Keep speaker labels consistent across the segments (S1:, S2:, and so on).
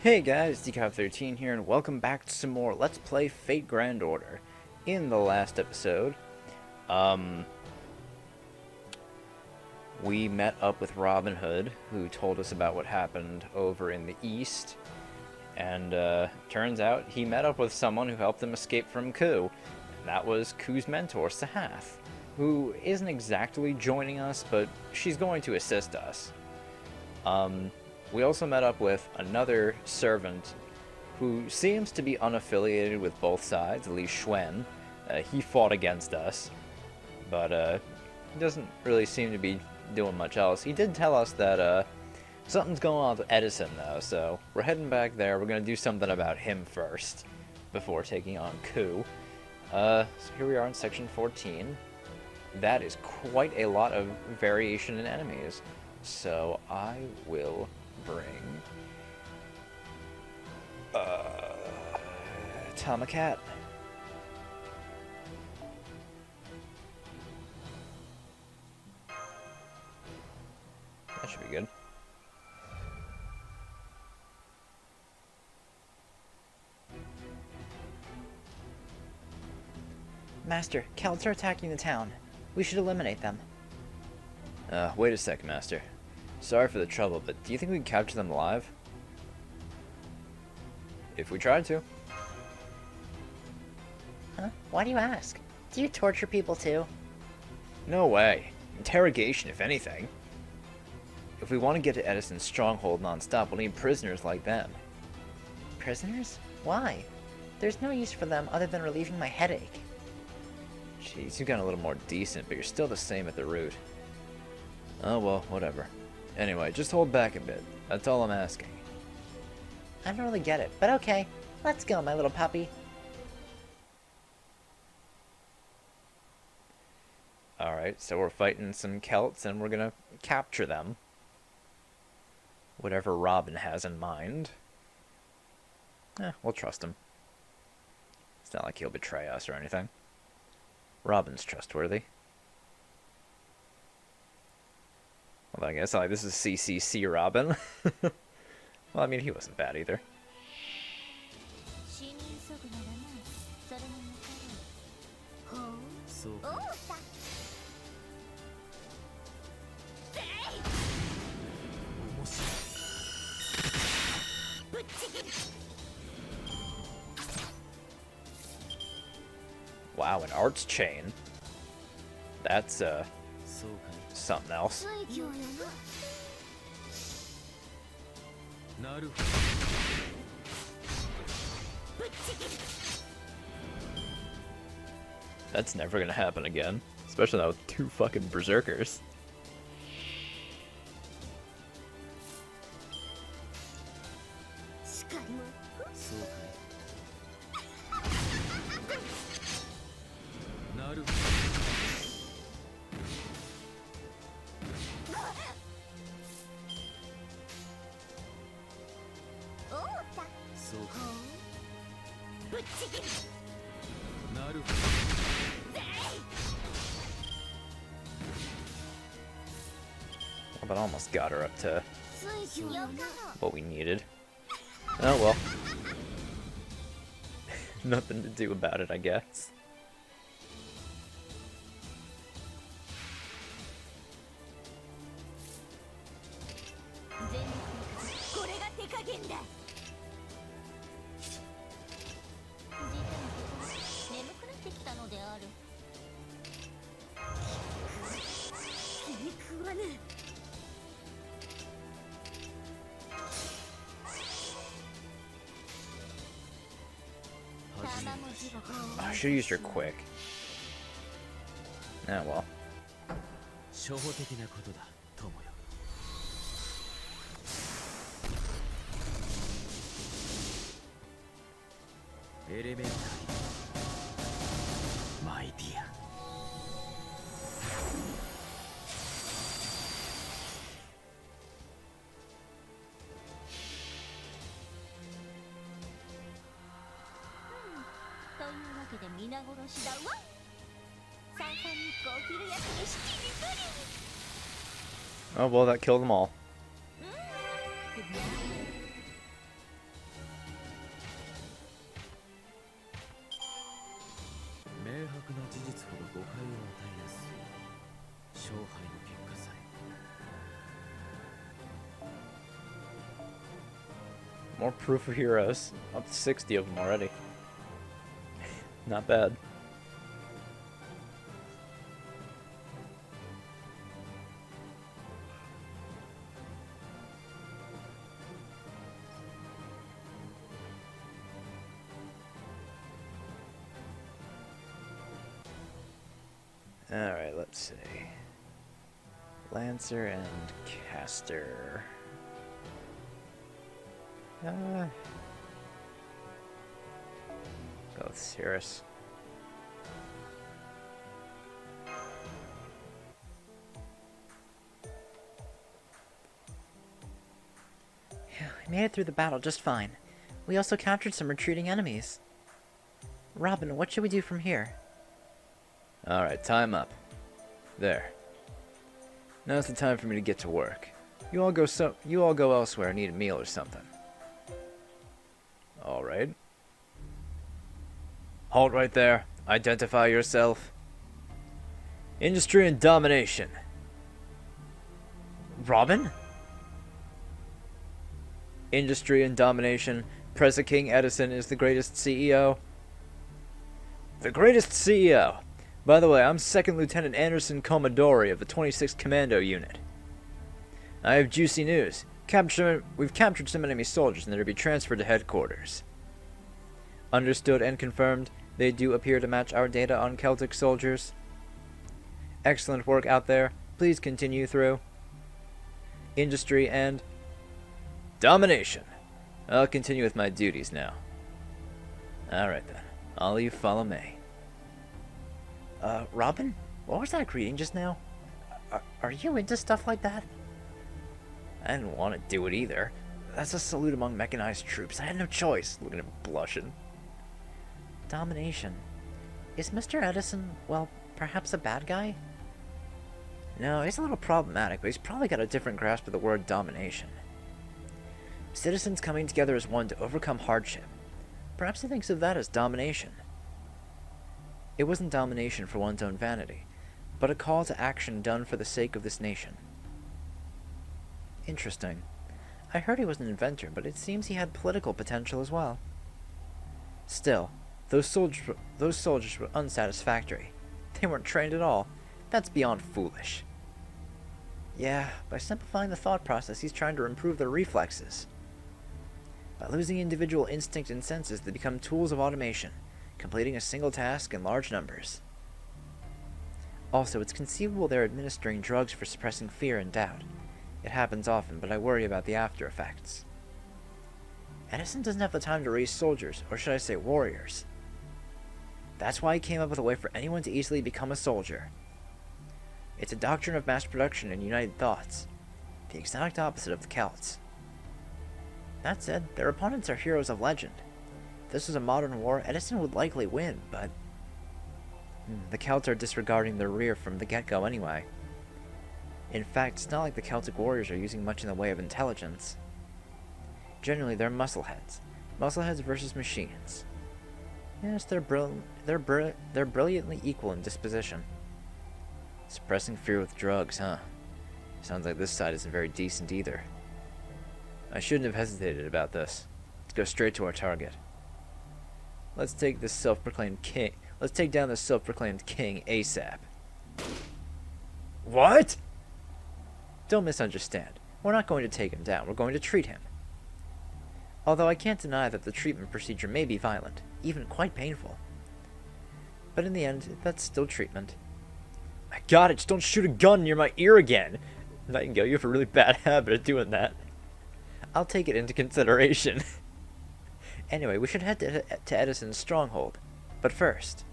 S1: Hey guys, DCOV13 here, and welcome back to some more Let's Play Fate Grand Order. In the last episode, we met up with Robin Hood, who told us about what happened over in the east, and turns out he met up with someone who helped him escape from Ku, and that was Ku's mentor, Sahath, who isn't exactly joining us, but she's going to assist us. We also met up with another servant who seems to be unaffiliated with both sides, at least Schwen. He fought against us, but he doesn't really seem to be doing much else. He did tell us that something's going on with Edison, though, so we're heading back there. We're going to do something about him first before taking on Ku. So here we are in section 14. That is quite a lot of variation in enemies, so I will bring Tomacat. That should be good.
S2: Master, Celts are attacking the town. We should eliminate them.
S1: Wait a sec, Master. Sorry for the trouble, but do you think we can capture them alive? If we tried to.
S2: Huh? Why do you ask? Do you torture people too?
S1: No way. Interrogation, if anything. If we want to get to Edison's stronghold non-stop, we'll need prisoners like them.
S2: Prisoners? Why? There's no use for them other than relieving my headache.
S1: Jeez, you've gotten a little more decent, but you're still the same at the root. Oh well, whatever. Anyway, just hold back a bit. That's all I'm asking.
S2: I don't really get it, but okay. Let's go, my little puppy.
S1: Alright, so we're fighting some Celts and we're gonna capture them. Whatever Robin has in mind. We'll trust him. It's not like he'll betray us or anything. Robin's trustworthy. Well, I guess this is CCC Robin. Well, I mean, he wasn't bad either. Wow, an arts chain. That's something else. That's never gonna happen again. Especially now with two fucking berserkers. But almost got her up to what we needed. Oh well. Nothing to do about it, I guess. I should have used her quick. Ah, well. My dear. Oh well, that killed them all.
S3: 実ほど誤解を与えやすい勝敗の結果さえ
S1: More proof of heroes. Up to 60 of them already. Not bad. Alright, let's see. Lancer and Caster. Go with Cirrus.
S2: Yeah, we made it through the battle just fine. We also captured some retreating enemies. Robin, what should we do from here?
S1: Alright, time up. There. Now's the time for me to get to work. You all go elsewhere and eat a meal or something. Alright. Halt right there. Identify yourself. Industry and domination.
S2: Robin?
S1: Industry and domination. President King Edison is the greatest CEO. The greatest CEO. By the way, I'm 2nd Lieutenant Anderson Commodori of the 26th Commando Unit. I have juicy news. We've captured some enemy soldiers and they're to be transferred to headquarters. Understood and confirmed. They do appear to match our data on Celtic soldiers. Excellent work out there. Please continue through. Industry and domination. I'll continue with my duties now. Alright then. All you follow me.
S2: Robin? What was that greeting just now? Are you into stuff like that?
S1: I didn't want to do it either. That's a salute among mechanized troops. I had no choice. Looking at him blushing.
S2: Domination. Is Mr. Edison, well, perhaps a bad guy?
S1: No, he's a little problematic, but he's probably got a different grasp of the word domination. Citizens coming together as one to overcome hardship. Perhaps he thinks of that as domination. It wasn't domination for one's own vanity, but a call to action done for the sake of this nation. Interesting. I heard he was an inventor, but it seems he had political potential as well. Still, those soldiers were unsatisfactory. They weren't trained at all. That's beyond foolish. Yeah, by simplifying the thought process, he's trying to improve their reflexes. By losing individual instinct and senses, they become tools of automation, completing a single task in large numbers. Also, it's conceivable they're administering drugs for suppressing fear and doubt. It happens often, but I worry about the after effects. Edison doesn't have the time to raise soldiers, or should I say warriors. That's why he came up with a way for anyone to easily become a soldier. It's a doctrine of mass production and united thoughts, the exact opposite of the Celts. That said, their opponents are heroes of legend. If this was a modern war, Edison would likely win, but the Celts are disregarding their rear from the get-go anyway. In fact, it's not like the Celtic warriors are using much in the way of intelligence. Generally, they're muscleheads. Muscleheads versus machines. Yes, they're brilliantly equal in disposition. Suppressing fear with drugs, huh? Sounds like this side isn't very decent either. I shouldn't have hesitated about this. Let's go straight to our target. Let's take this self-proclaimed king. Let's take down this self-proclaimed king ASAP. What? Don't misunderstand. We're not going to take him down. We're going to treat him. Although I can't deny that the treatment procedure may be violent, even quite painful. But in the end, that's still treatment. My god, just don't shoot a gun near my ear again! Nightingale, you have a really bad habit of doing that. I'll take it into consideration. Anyway, we should head to Edison's stronghold. But first...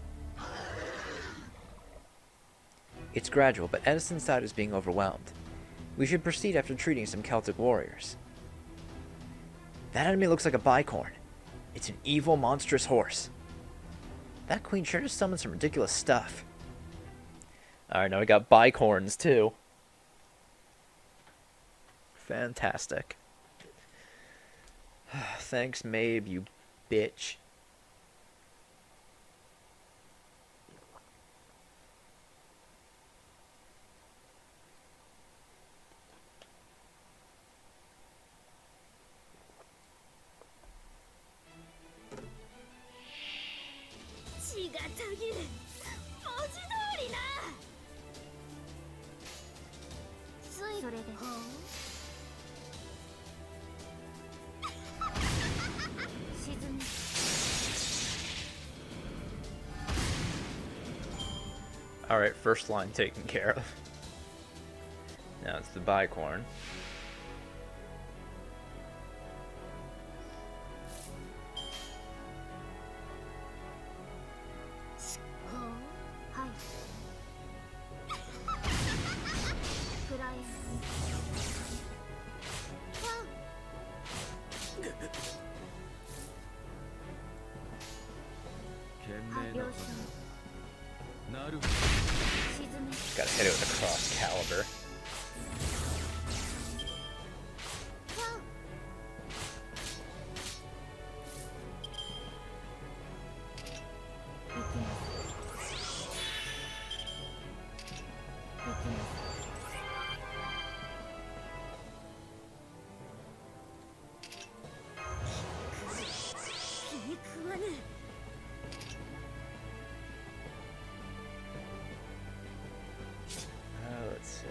S1: It's gradual, but Edison's side is being overwhelmed. We should proceed after treating some Celtic warriors. That enemy looks like a bicorn. It's an evil, monstrous horse. That queen sure just summoned some ridiculous stuff. Alright, now we got bicorns, too. Fantastic. Thanks, Medb, you bitch.
S4: ぎる文字通りな。ついそれで沈め。
S1: Alright, first line taken care of. Now it's the bicorn. Gotta hit it with a cross caliber. Let's see.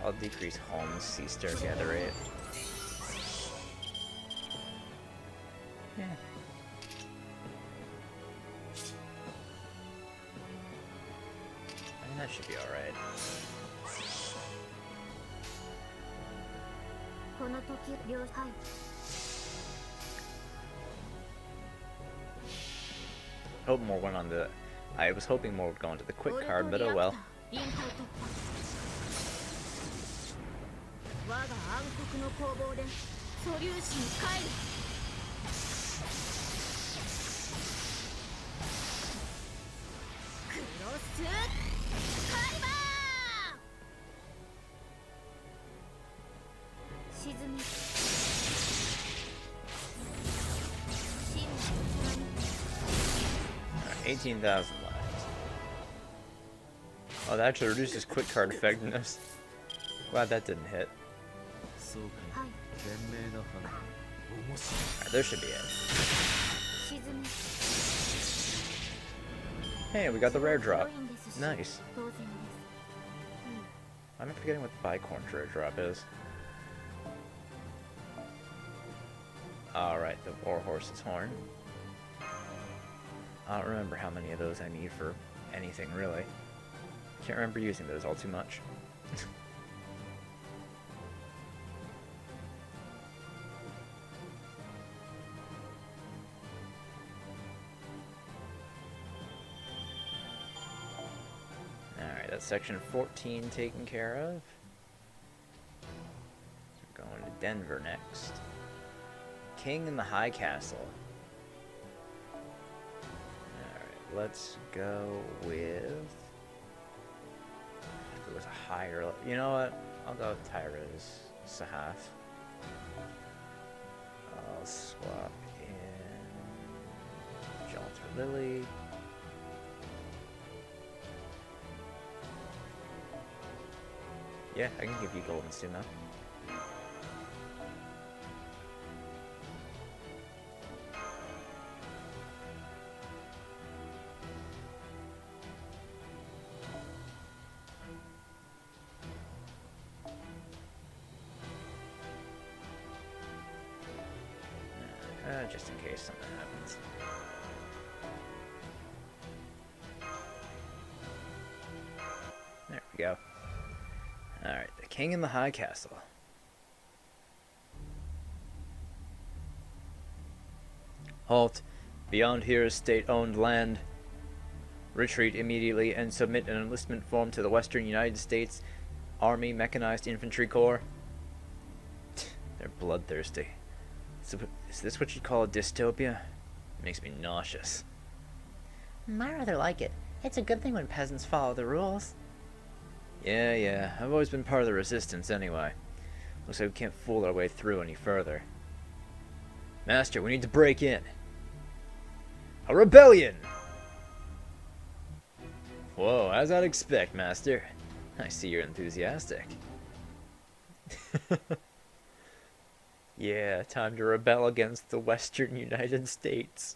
S1: I'll decrease Holmes' Sea Star Gather Rate. Yeah. I mean, that should be alright. Hope more went on the... I was hoping more would go into the quick card, but oh well.
S4: 我が暗黒の攻防で素粒子に帰る。クロスカリバー。沈め。真の器に。
S1: 18,000 left. Oh, that actually reduces quick card effectiveness. Glad that didn't hit. Alright, there should be it. Hey, we got the rare drop. Nice. I'm forgetting what the bicorn rare drop is. Alright, the Warhorse's Horn. I don't remember how many of those I need for anything, really. Can't remember using those all too much. Alright, that's section 14 taken care of. So we're going to Denver next. King in the High Castle. Alright, let's go with... If it was a higher... You know what? I'll go with Tyra's Sahaf. I'll swap in... Jalter Lily. Yeah, I can give you Golden Sumo. Just in case something happens. There we go. Alright, the King in the High Castle. Halt. Beyond here is state-owned land. Retreat immediately and submit an enlistment form to the Western United States Army Mechanized Infantry Corps. They're bloodthirsty. So, is this what you'd call a dystopia? It makes me nauseous.
S2: I rather like it. It's a good thing when peasants follow the rules.
S1: Yeah, I've always been part of the resistance anyway. Looks like we can't fool our way through any further. Master, we need to break in. A rebellion! Whoa, as I'd expect, Master. I see you're enthusiastic. Yeah, time to rebel against the Western United States.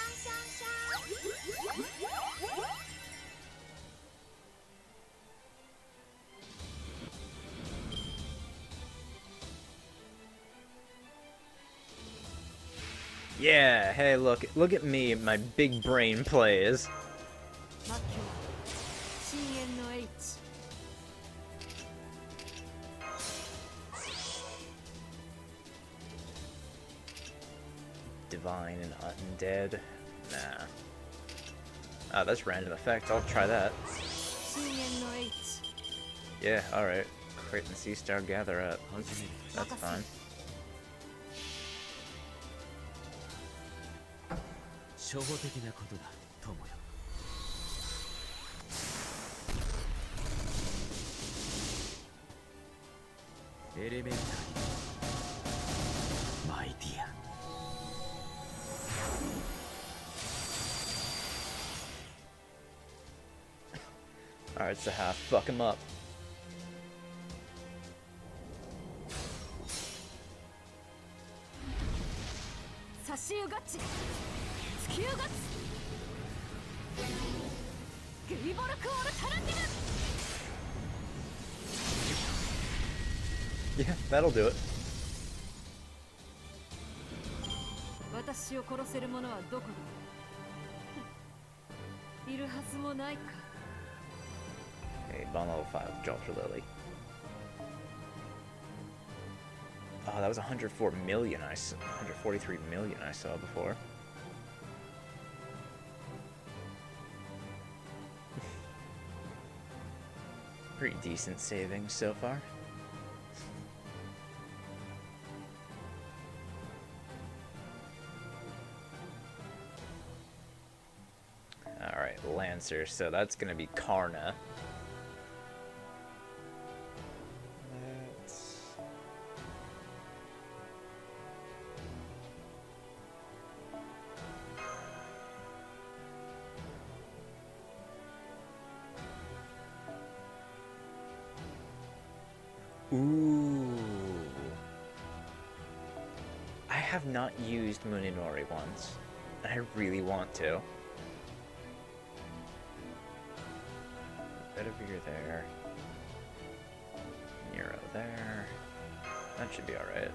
S1: Yeah, hey, look at me, my big brain plays.
S4: 末期は深淵の H
S1: Divine and undead. Nah. Ah, that's random effect. I'll try that.
S4: 深淵の H
S1: Yeah, alright. Crate and Sea Star gather up.
S3: 始める
S1: That's fine.
S3: 初歩的なことだ友よエレメンタリーマイディア
S1: Alright, so half. Fuck him up.
S4: 差し湯ガチ突き湯ガチゲイボルクオルタラティ
S1: Yeah, that'll do it.
S4: ヌ私を殺せる者はどこにいるはずもないか
S1: Okay, bomb level 5, Drops for Lily. Oh, that was 104 million 143 million I saw before. Pretty decent savings so far. Alright, Lancer, so that's gonna be Karna.
S2: Ooh. I have not used Muninori once, and I really want to. Bedivere there. Nero there. That should be alright.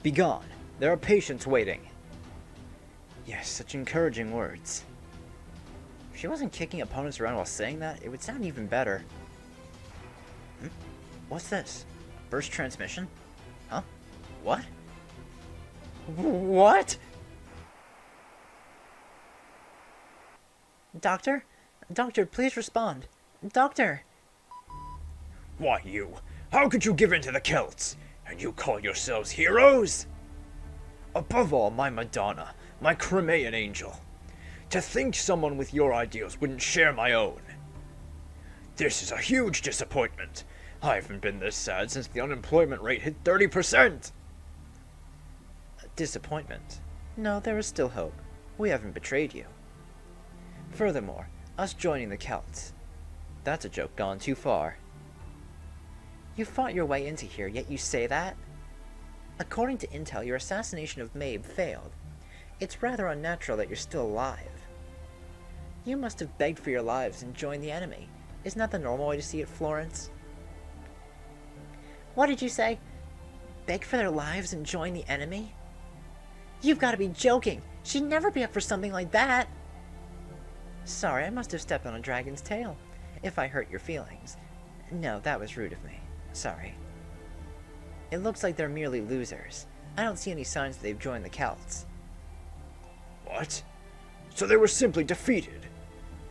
S2: Begone! There are patients waiting! Yes, such encouraging words. If she wasn't kicking opponents around while saying that, it would sound even better. What's this? Burst transmission? Huh? What? What? Doctor? Doctor, please respond. Doctor!
S5: Why, you! How could you give in to the Celts? And you call yourselves heroes? Above all, my Madonna, my Crimean angel. To think someone with your ideals wouldn't share my own. This is a huge disappointment. I haven't been this sad since the unemployment rate hit 30%.
S2: Disappointment? No, there is still hope. We haven't betrayed you. Furthermore, us joining the Celts. That's a joke gone too far. You fought your way into here, yet you say that? According to intel, your assassination of Medb failed. It's rather unnatural that you're still alive. You must have begged for your lives and joined the enemy. Isn't that the normal way to see it, Florence? What did you say? Beg for their lives and join the enemy? You've got to be joking! She'd never be up for something like that! Sorry, I must have stepped on a dragon's tail. If I hurt your feelings. No, that was rude of me. Sorry. It looks like they're merely losers. I don't see any signs that they've joined the Celts.
S5: What? So they were simply defeated?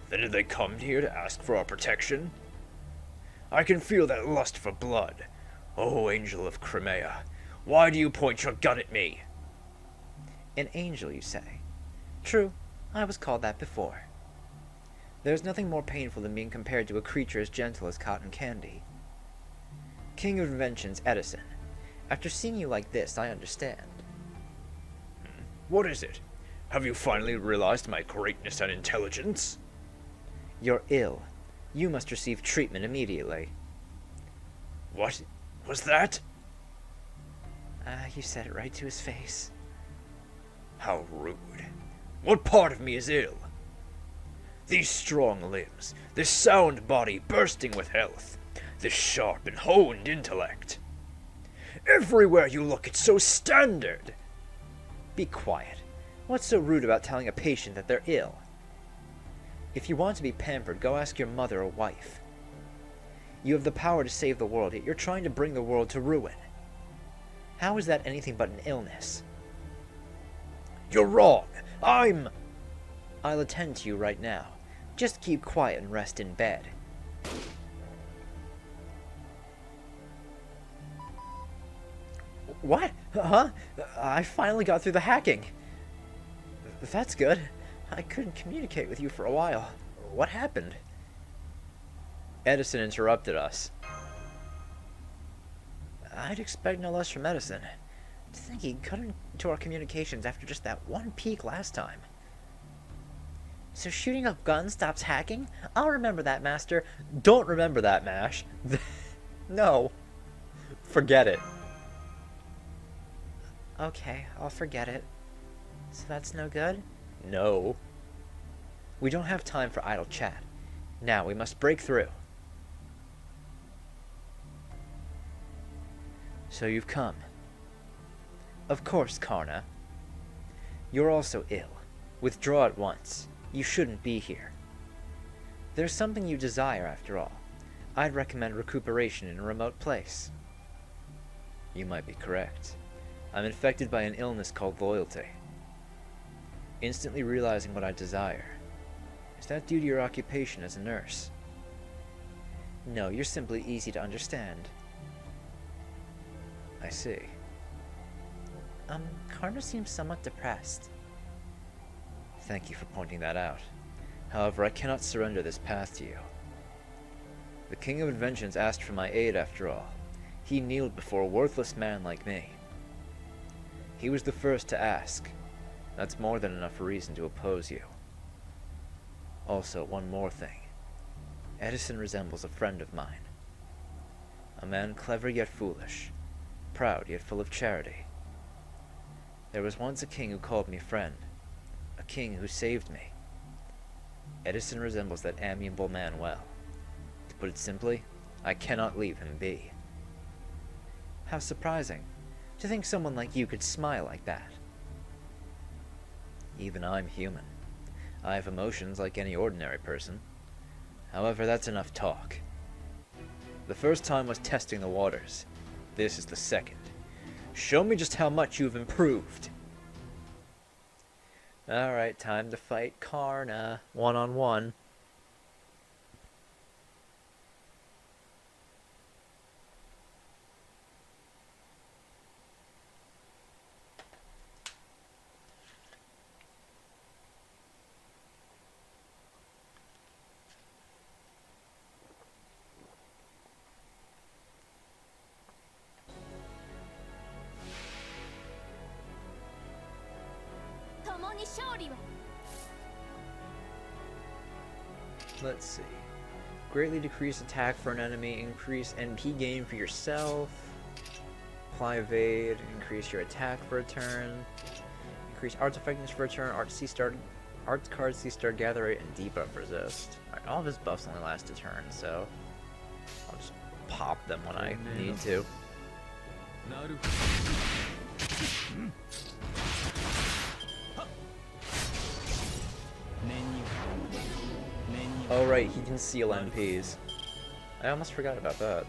S5: Then did they come here to ask for our protection? I can feel that lust for blood. Oh, angel of Crimea, why do you point your gun at me?
S2: An angel, you say? True, I was called that before. There's nothing more painful than being compared to a creature as gentle as cotton candy. King of Inventions, Edison. After seeing you like this, I understand.
S5: What is it? Have you finally realized my greatness and intelligence?
S2: You're ill. You must receive treatment immediately.
S5: What was that?
S2: You said it right to his face.
S5: How rude. What part of me is ill? These strong limbs, this sound body bursting with health, this sharp and honed intellect. Everywhere you look, it's so standard.
S2: Be quiet. What's so rude about telling a patient that they're ill? If you want to be pampered, go ask your mother or wife. You have the power to save the world, yet you're trying to bring the world to ruin. How is that anything but an illness?
S5: You're wrong.
S2: I'll attend to you right now. Just keep quiet and rest in bed. What? Huh? I finally got through the hacking. That's good. I couldn't communicate with you for a while. What happened?
S1: Edison interrupted us.
S2: I'd expect no less from Edison. To think he cut into our communications after just that one peek last time. So shooting up guns stops hacking? I'll remember that, Master.
S1: Don't remember that, Mash. No. Forget it.
S2: Okay, I'll forget it. So that's no good?
S1: No.
S2: We don't have time for idle chat. Now we must break through. So you've come. Of course, Karna. You're also ill. Withdraw at once. You shouldn't be here. There's something you desire, after all. I'd recommend recuperation in a remote place.
S1: You might be correct. I'm infected by an illness called loyalty. Instantly realizing what I desire. Is that due to your occupation as a nurse?
S2: No, you're simply easy to understand.
S1: I see.
S2: Karna seems somewhat depressed.
S1: Thank you for pointing that out. However, I cannot surrender this path to you. The King of Inventions asked for my aid after all. He kneeled before a worthless man like me.
S2: He was the first to ask. That's more than enough reason to oppose you. Also, one more thing. Edison resembles a friend of mine. A man clever yet foolish, proud yet full of charity. There was once a king who called me friend, a king who saved me. Edison resembles that amiable man well. To put it simply, I cannot leave him be. How surprising, to think someone like you could smile like that. Even I'm human. I have emotions like any ordinary person. However, that's enough talk. The first time was testing the waters. This is the second. Show me just how much you've improved. Alright, time to fight Karna. One-on-one. Let's see. Greatly decrease attack for an enemy, increase NP gain for yourself. Apply evade, increase your attack for a turn. Increase arts effectiveness for a turn, arts cards C-star gather rate, and debuff resist. Alright, all of his buffs only last a turn, so I'll just pop them when I need to. Oh right, he can seal MPs. I almost forgot about that.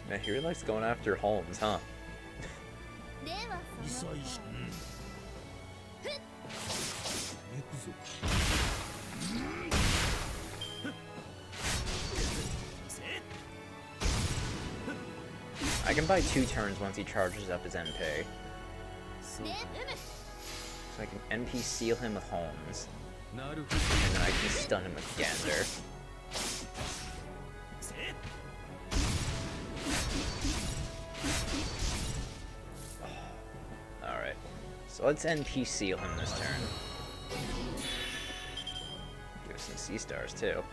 S2: Man, he really likes going after Holmes, huh? I can buy 2 turns once he charges up his MP. So I can NP seal him with Holmes. And then I can stun him with Gander. Alright. So let's NP seal him this turn. Give us some C-stars too.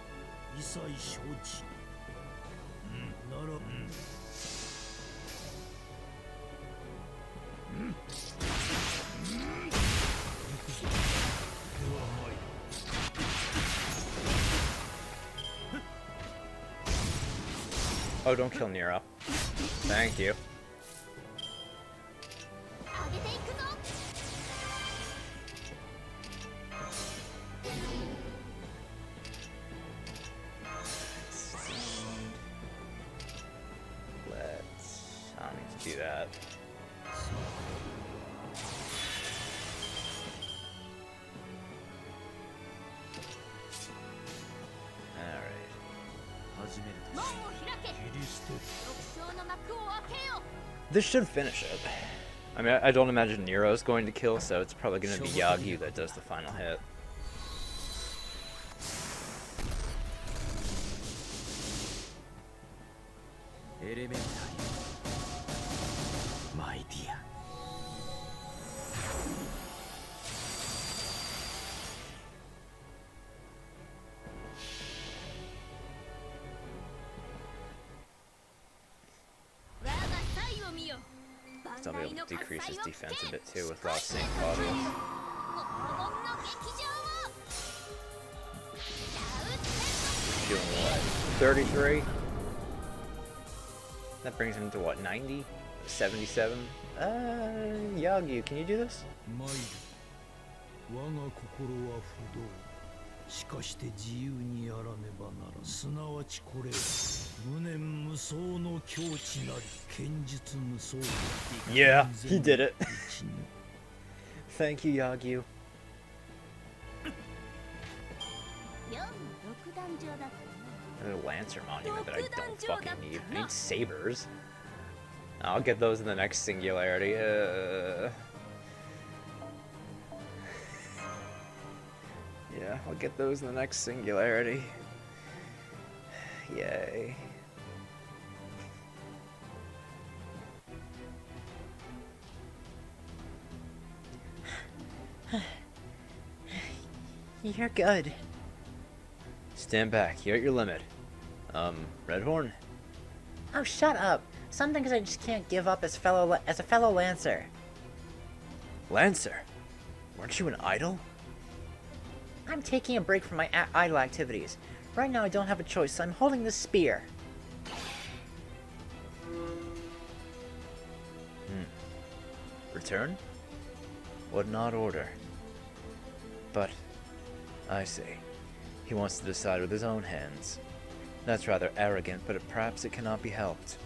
S2: Oh, don't kill Nero. Thank you. I don't need to do that. This should finish it. I mean, I don't imagine Nero's going to kill, so it's probably going to be Yagyu that does the final hit.
S3: My dear.
S2: I'll be able to decrease his defense a bit too with Lost St. Claudius. Doing what? 33? That brings him to what, 90? 77? Yagyu, can you do this?
S6: しかして自由にやらねばならすなわちこれ無念無双の境地なり剣術無双
S2: Yeah, he did it. Thank you, Yagyu. A Lancer monument that I don't fucking need. I need sabers. I'll get those in the next singularity. Yeah, I'll get those in the next singularity. Yay. You're good.
S1: Stand back. You're at your limit. Redhorn?
S2: Oh, shut up. Some things I just can't give up as a fellow Lancer.
S1: Lancer? Weren't you an idol?
S2: I'm taking a break from my idle activities. Right now I don't have a choice, so I'm holding this spear.
S1: Return? What an odd order. But, I see. He wants to decide with his own hands. That's rather arrogant, but perhaps it cannot be helped.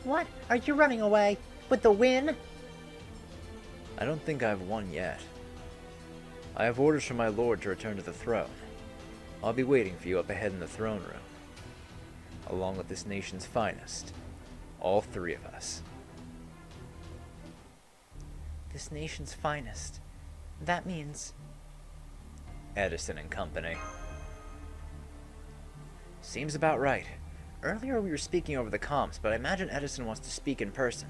S2: What? Are you running away? With the win?
S1: I don't think I've won yet. I have orders from my lord to return to the throne. I'll be waiting for you up ahead in the throne room, along with this nation's finest. All three of us.
S2: This nation's finest. That means...
S1: Edison and company. Seems about right.
S2: Earlier we were speaking over the comms, but I imagine Edison wants to speak in person.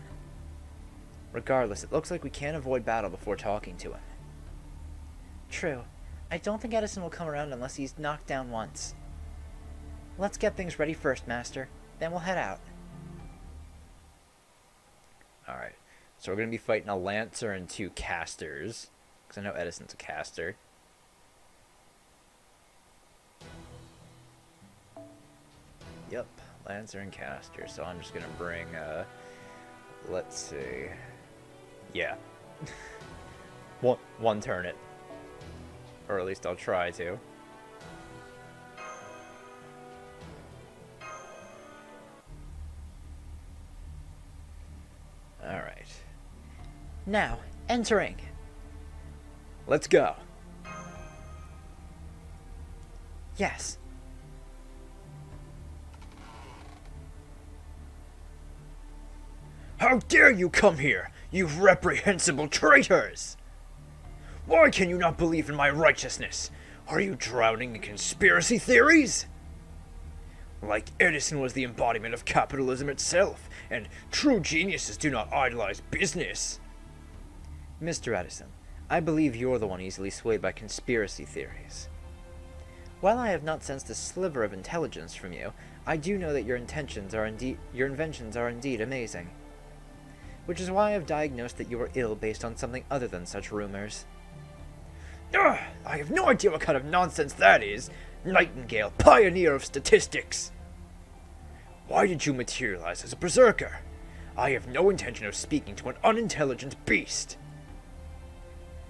S1: Regardless, it looks like we can't avoid battle before talking to him.
S2: True. I don't think Edison will come around unless he's knocked down once. Let's get things ready first, Master. Then we'll head out.
S1: Alright, so we're going to be fighting a Lancer and 2 casters. Because I know Edison's a caster. Yep, Lancer and caster. So I'm just going to bring, let's see. Yeah. one turn it. Or at least I'll try to. Alright.
S2: Now, entering.
S1: Let's go.
S2: Yes.
S5: How dare you come here, you reprehensible traitors! Why can you not believe in my righteousness? Are you drowning in conspiracy theories? Like Edison was the embodiment of capitalism itself, and true geniuses do not idolize business.
S1: Mr. Edison, I believe you're the one easily swayed by conspiracy theories.
S2: While I have not sensed a sliver of intelligence from you, I do know that your inventions are indeed amazing. Which is why I have diagnosed that you are ill based on something other than such rumors.
S5: Ugh, I have no idea what kind of nonsense that is. Nightingale, pioneer of statistics. Why did you materialize as a berserker? I have no intention of speaking to an unintelligent beast.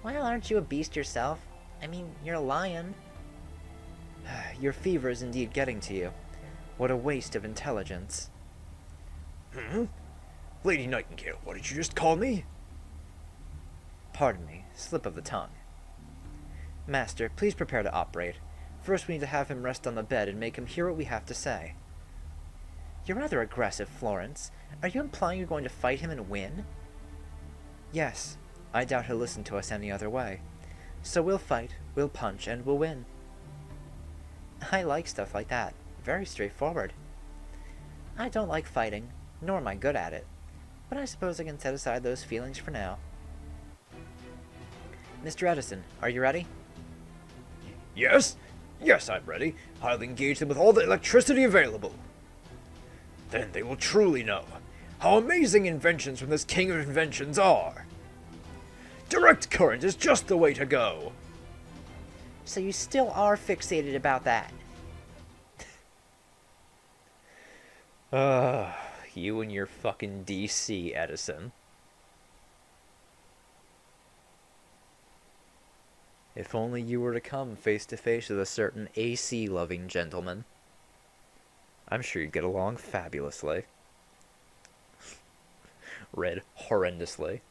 S2: Well, aren't you a beast yourself? I mean, you're a lion. Your fever is indeed getting to you. What a waste of intelligence.
S5: Lady Nightingale, what did you just call me?
S2: Pardon me, slip of the tongue. Master, please prepare to operate. First we need to have him rest on the bed and make him hear what we have to say. You're rather aggressive, Florence. Are you implying you're going to fight him and win? Yes. I doubt he'll listen to us any other way. So we'll fight, we'll punch, and we'll win. I like stuff like that. Very straightforward. I don't like fighting, nor am I good at it. But I suppose I can set aside those feelings for now. Mr. Edison, are you ready?
S5: Yes? Yes, I'm ready. I'll engage them with all the electricity available. Then they will truly know how amazing inventions from this king of inventions are. Direct current is just the way to go.
S2: So you still are fixated about that?
S1: You and your fucking DC, Edison. If only you were to come face to face with a certain AC-loving gentleman. I'm sure you'd get along fabulously. Read horrendously.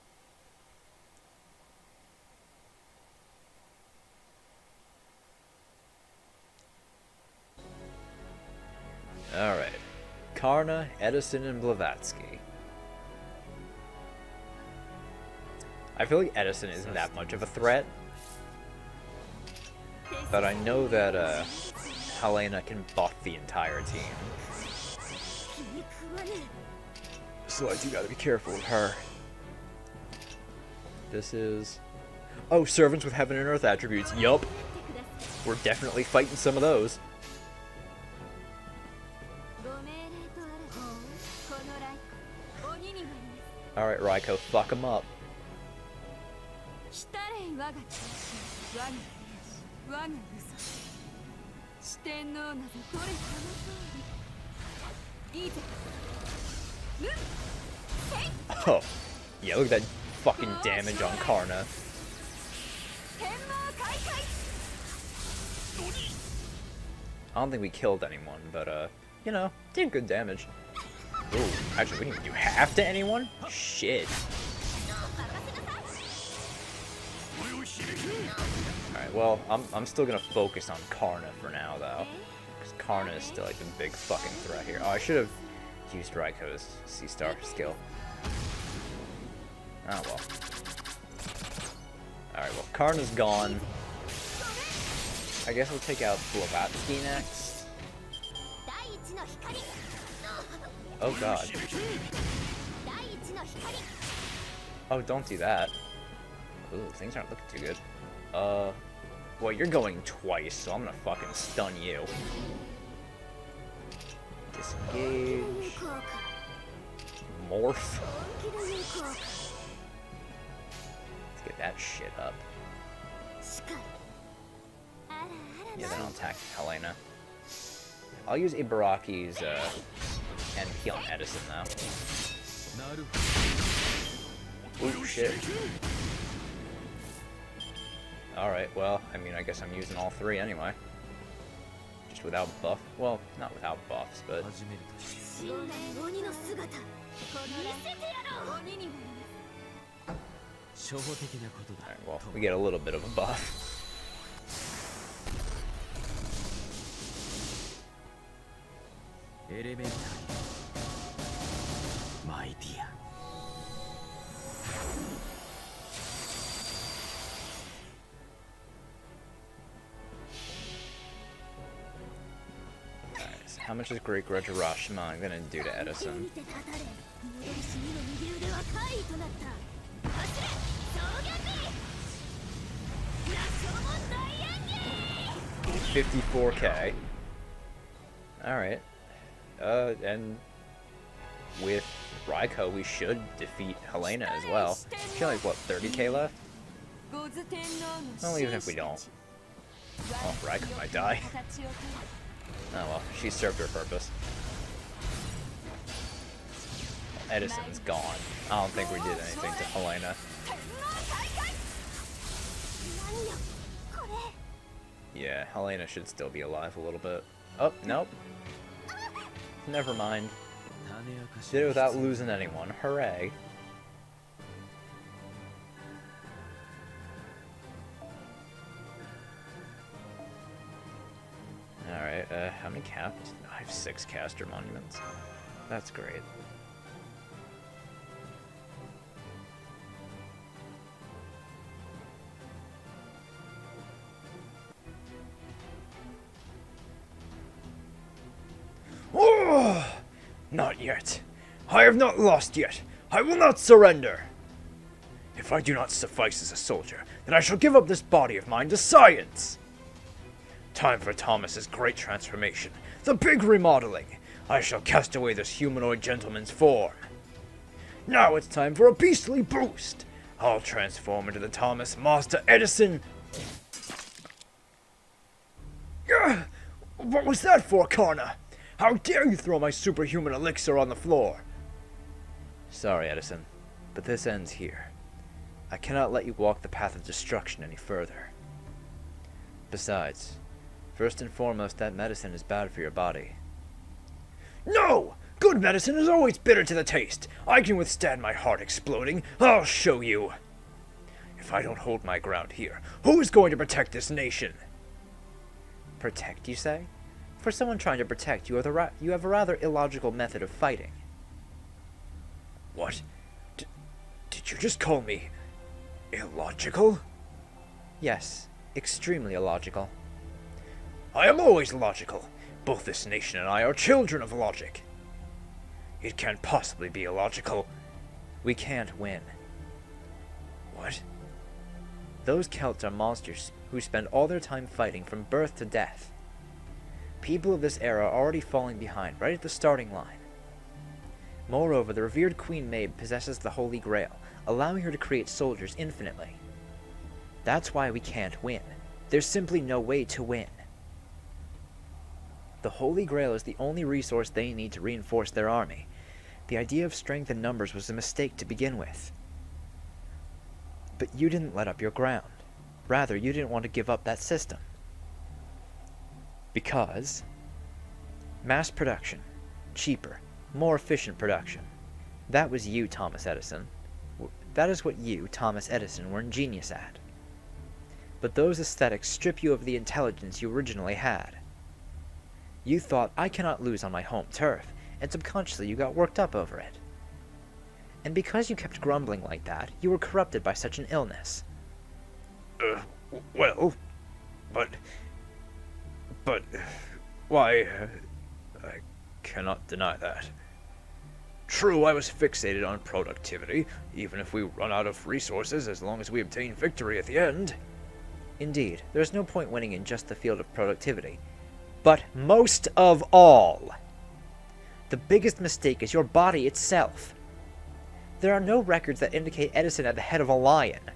S1: Alright. Karna, Edison, and Blavatsky. I feel like Edison isn't that much of a threat. but I know that Helena can buff the entire team.
S4: 気に食わね
S1: So I do gotta be careful with her. This is... Oh, servants with heaven and earth attributes. Yup.
S4: えってください
S1: We're definitely fighting some of those.
S4: ご命令とあればこのライク鬼になります
S1: Alright, Raiko, fuck him up.
S4: 来たれい我が調子我が兵士我が嘘四天王などどれこの通りいいぜむっせい
S1: Oh. Yeah, look at that fucking damage on Karna.
S4: 天王開会
S1: I don't think we killed anyone, but, you know, did good damage. Ooh, actually, we didn't even do half to anyone? Shit. Alright, well, I'm still gonna focus on Karna for now, though. Because Karna is still, like, the big fucking threat here. Oh, I should have used Raiko's C-Star skill. Oh, well. Alright, well, Karna's gone. I guess we'll take out Blavatsky next.
S4: 第一の光
S1: Oh, God.
S4: 第一の光
S1: Oh, don't do that. Ooh, things aren't looking too good. Well, you're going twice, so I'm gonna fucking stun you. Disengage.
S4: 効果
S1: Morph.
S4: 本気の有効果
S1: Let's get that shit up.
S4: しかりあらあら
S1: Yeah, then I'll attack Helena. I'll use Ibaraki's, NP on Edison, though.
S3: なる
S1: Ooh, shit. Alright, well, I mean, I guess I'm using all three anyway. Just without buff. Well, not without buffs, but...
S3: 始めるとし
S4: 真の鬼の姿見せてやろう鬼になります
S3: 初歩的なことだ
S1: Alright, well, we get a little bit of a buff.
S3: Elementary My dear
S1: Alright, so how much is Great Grudge Rashomon gonna do to
S4: 見
S1: Edison?
S4: てたたれ戻りしにの右腕は怪異となった走れ総逆羅生門大暗撃
S1: 54k. Alright. And with Raiko, we should defeat Helena as well. She only has, what, 30k left?
S4: ゴズ天皇の
S1: Well, even if we don't. Oh, Raiko might die. Oh well, she served her purpose. Edison's gone. I don't think we did anything to Helena.
S4: 何よこれ
S1: Yeah, Helena should still be alive a little bit. Oh, nope. Never mind.
S3: 種明かし
S1: Did it without losing anyone. Hooray. Alright, how many casts? I have 6 caster monuments. That's great.
S5: Oh, not yet. I have not lost yet. I will not surrender. If I do not suffice as a soldier, then I shall give up this body of mine to science. Time for Thomas's great transformation, the big remodeling. I shall cast away this humanoid gentleman's form. Now it's time for a beastly boost. I'll transform into the Thomas Master Edison. Ugh! What was that for, Karna? How dare you throw my superhuman elixir on the floor?
S1: Sorry, Edison, but this ends here. I cannot let you walk the path of destruction any further. Besides, first and foremost, that medicine is bad for your body.
S5: No! Good medicine is always bitter to the taste. I can withstand my heart exploding. I'll show you. If I don't hold my ground here, who is going to protect this nation?
S2: Protect, you say? For someone trying to protect, you have a rather illogical method of fighting.
S5: What? Did you just call me illogical?
S2: Yes, extremely illogical.
S5: I am always logical. Both this nation and I are children of logic. It can't possibly be illogical.
S2: We can't win.
S5: What?
S2: Those Celts are monsters who spend all their time fighting from birth to death. People of this era are already falling behind, right at the starting line. Moreover, the revered Queen Medb possesses the Holy Grail, allowing her to create soldiers infinitely. That's why we can't win. There's simply no way to win. The Holy Grail is the only resource they need to reinforce their army. The idea of strength in numbers was a mistake to begin with. But you didn't let up your ground. Rather, you didn't want to give up that system. Because mass production, cheaper, more efficient production. That was you, Thomas Edison. That is what you, Thomas Edison, were ingenious at. But those aesthetics strip you of the intelligence you originally had. You thought, I cannot lose on my home turf, and subconsciously you got worked up over it. And because you kept grumbling like that, you were corrupted by such an illness.
S5: Well, but, why, I cannot deny that. True, I was fixated on productivity, even if we run out of resources as long as we obtain victory at the end.
S2: Indeed, there's no point winning in just the field of productivity. But most of all, the biggest mistake is your body itself. There are no records that indicate Edison at the head of a lion.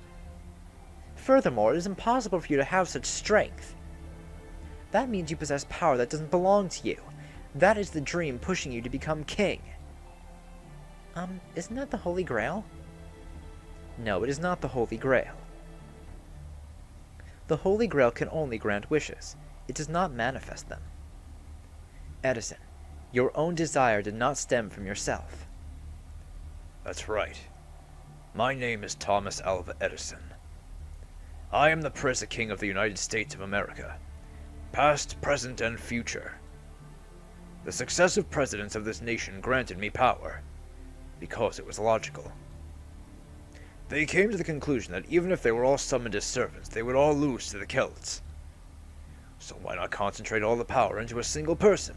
S2: Furthermore, it is impossible for you to have such strength. That means you possess power that doesn't belong to you. That is the dream pushing you to become king. Isn't that the Holy Grail? No, it is not the Holy Grail. The Holy Grail can only grant wishes. It does not manifest them. Edison, your own desire did not stem from yourself.
S5: That's right. My name is Thomas Alva Edison. I am the present King of the United States of America, past, present, and future. The successive presidents of this nation granted me power, because it was logical. They came to the conclusion that even if they were all summoned as servants, they would all lose to the Celts. So why not concentrate all the power into a single person?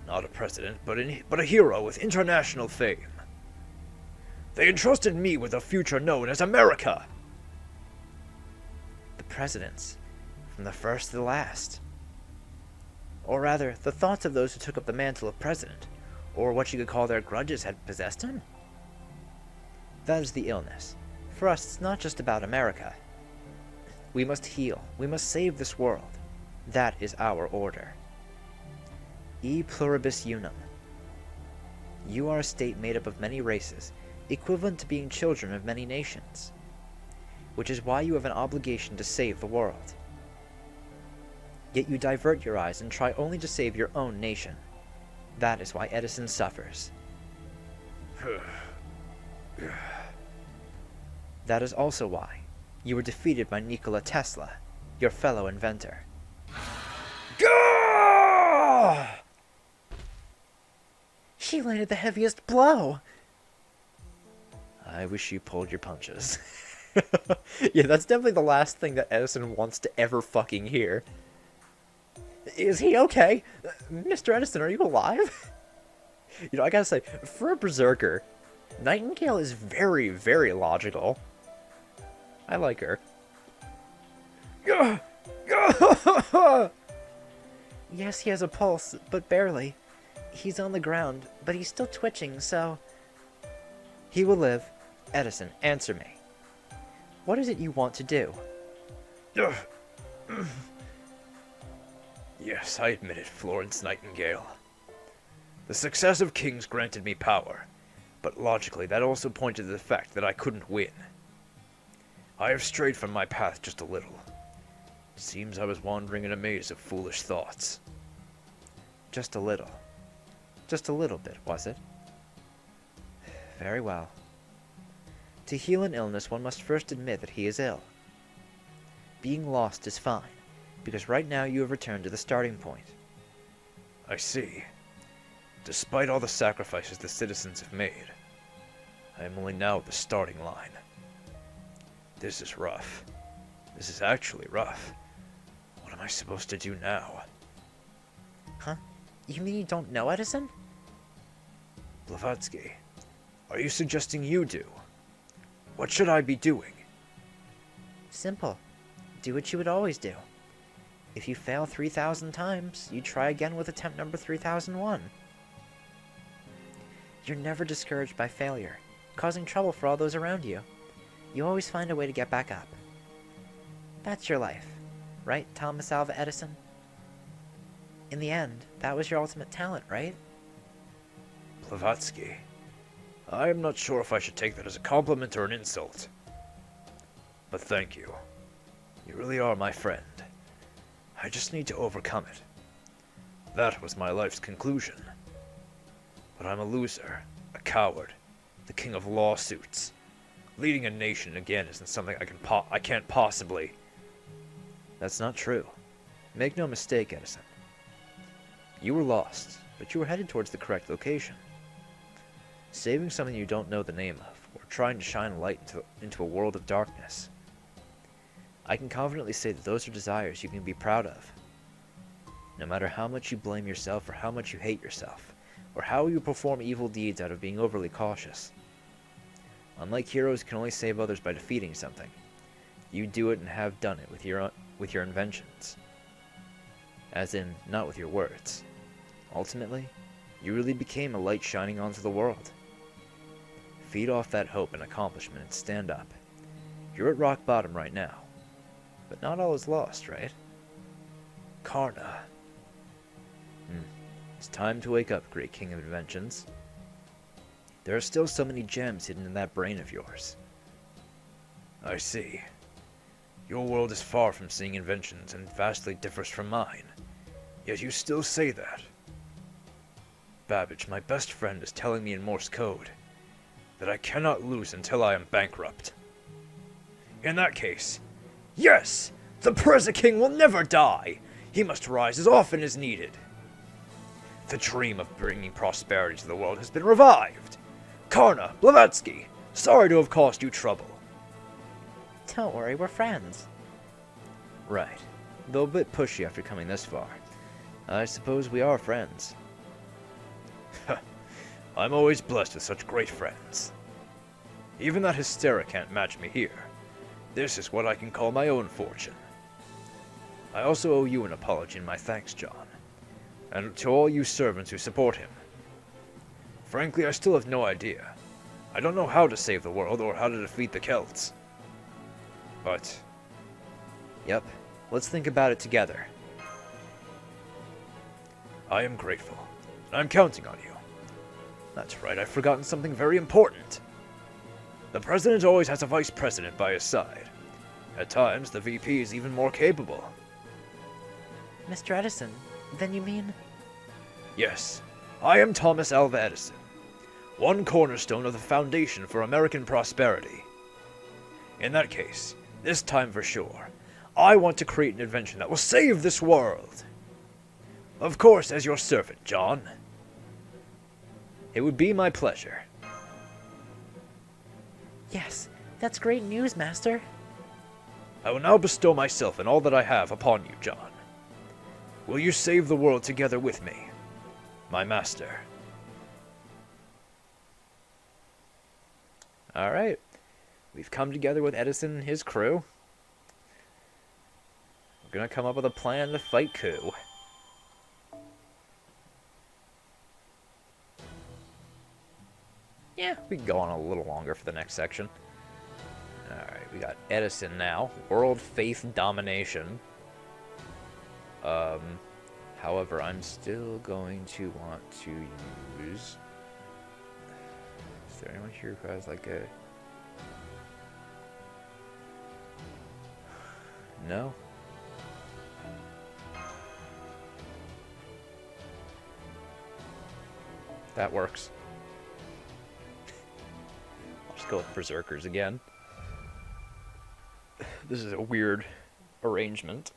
S5: Not a president, but a hero with international fame. They entrusted me with a future known as America!
S2: The presidents, from the first to the last. Or rather, the thoughts of those who took up the mantle of president, or what you could call their grudges, had possessed him? That is the illness. For us, it's not just about America. We must heal. We must save this world. That is our order. E pluribus unum. You are a state made up of many races, equivalent to being children of many nations. Which is why you have an obligation to save the world. Yet you divert your eyes and try only to save your own nation. That is why Edison suffers. That is also why you were defeated by Nikola Tesla, your fellow inventor.
S5: Gah!
S2: She landed the heaviest blow! I wish you pulled your punches. Yeah, that's definitely the last thing that Edison wants to ever fucking hear. Is he okay? Mr. Edison, are you alive? You know, I gotta say, for a berserker, Nightingale is very, very logical. I like her. Yes, he has a pulse, but barely. He's on the ground, but he's still twitching, so... He will live. Edison, answer me. What is it you want to do?
S5: Yes, I admit it, Florence Nightingale. The successive kings granted me power, but logically that also pointed to the fact that I couldn't win. I have strayed from my path just a little. It seems I was wandering in a maze of foolish thoughts.
S2: Just a little. Just a little bit, was it? Very well. To heal an illness, one must first admit that he is ill. Being lost is fine, because right now you have returned to the starting point.
S5: I see. Despite all the sacrifices the citizens have made, I am only now at the starting line. This is rough. This is actually rough. What am I supposed to do now?
S2: You mean you don't know Edison?
S5: Blavatsky, are you suggesting you do? What should I be doing?
S2: Simple. Do what you would always do. If you fail 3,000 times, you try again with attempt number 3001. You're never discouraged by failure, causing trouble for all those around you. You always find a way to get back up. That's your life, right, Thomas Alva Edison? In the end, that was your ultimate talent, right?
S5: Blavatsky, I am not sure if I should take that as a compliment or an insult. But thank you. You really are my friend. I just need to overcome it. That was my life's conclusion. But I'm a loser, a coward, the king of lawsuits. Leading a nation again isn't something I can't possibly.
S2: That's not true. Make no mistake, Edison. You were lost, but you were headed towards the correct location. Saving something you don't know the name of, or trying to shine a light into a world of darkness. I can confidently say that those are desires you can be proud of. No matter how much you blame yourself or how much you hate yourself, or how you perform evil deeds out of being overly cautious. Unlike heroes who can only save others by defeating something, you do it and have done it with your inventions. As in, not with your words. Ultimately, you really became a light shining onto the world. Feed off that hope and accomplishment and stand up. You're at rock bottom right now. But not all is lost, right? Karna. It's time to wake up, great king of inventions. There are still so many gems hidden in that brain of yours.
S5: I see. Your world is far from seeing inventions and vastly differs from mine. Yet you still say that. Babbage, my best friend, is telling me in Morse code that I cannot lose until I am bankrupt. In that case, yes! The Preza King will never die! He must rise as often as needed. The dream of bringing prosperity to the world has been revived. Karna, Blavatsky, sorry to have caused you trouble.
S2: Don't worry, we're friends. Right. Though a bit pushy after coming this far. I suppose we are friends.
S5: I'm always blessed with such great friends. Even that hystera can't match me here. This is what I can call my own fortune. I also owe you an apology and my thanks, John. And to all you servants who support him. Frankly, I still have no idea. I don't know how to save the world or how to defeat the Celts. But...
S2: Yep. Let's think about it together.
S5: I am grateful. I'm counting on you. That's right, I've forgotten something very important. The president always has a vice president by his side. At times, the VP is even more capable.
S2: Mr. Edison, then you mean?
S5: Yes, I am Thomas Alva Edison, one cornerstone of the foundation for American prosperity. In that case, this time for sure, I want to create an invention that will save this world. Of course, as your servant, John. It would be my pleasure.
S2: Yes, that's great news, Master.
S5: I will now bestow myself and all that I have upon you, John. Will you save the world together with me, my master?
S1: Alright. We've come together with Edison and his crew. We're gonna come up with a plan to fight Ku. Yeah, we can go on a little longer for the next section. Alright, we got Edison now. World Faith Domination. However, I'm still going to want to use... Is there anyone here who has like a... No? That works. I'll just go with Berserkers again. This is a weird arrangement.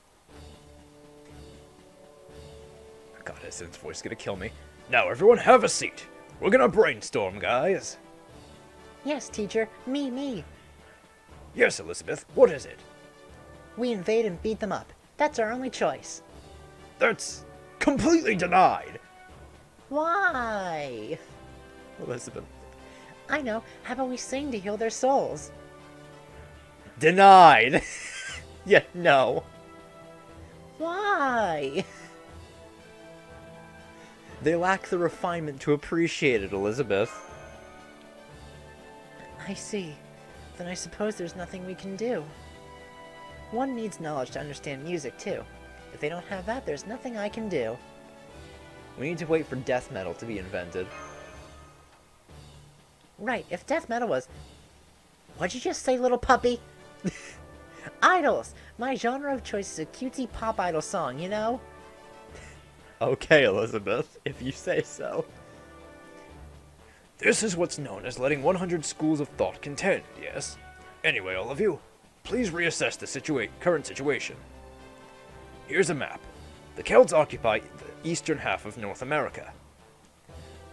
S1: God, Edison's voice is gonna kill me.
S5: Now everyone have a seat. We're gonna brainstorm, guys.
S2: Yes, teacher. Me.
S5: Yes, Elizabeth, what is it?
S2: We invade and beat them up. That's our only choice.
S5: That's completely denied.
S2: Why?
S1: Elizabeth.
S2: I know. How about we sing to heal their souls?
S1: Denied! Yeah, no.
S2: Why?
S1: They lack the refinement to appreciate it, Elizabeth.
S2: I see. Then I suppose there's nothing we can do. One needs knowledge to understand music, too. If they don't have that, there's nothing I can do.
S1: We need to wait for death metal to be invented.
S2: Right, if death metal was... What'd you just say, little puppy? Idols! My genre of choice is a cutesy pop idol song, you know?
S1: Okay, Elizabeth, if you say so.
S5: This is what's known as letting 100 schools of thought contend, yes? Anyway, all of you, please reassess the current situation. Here's a map. The Celts occupy the eastern half of North America.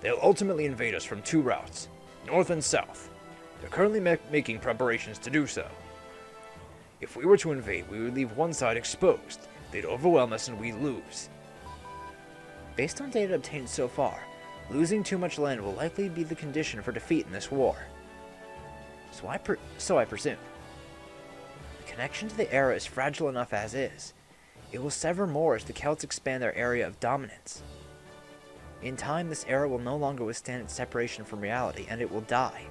S5: They'll ultimately invade us from two routes, north and south. They're currently making preparations to do so. If we were to invade, we would leave one side exposed. They'd overwhelm us and we'd lose. Based on data obtained so far, losing too much land will likely be the condition for defeat in this war. So I presume. The connection to the era is fragile enough as is. It will sever more as the Celts expand their area of dominance. In time, this era will no longer withstand its separation from reality, and it will die.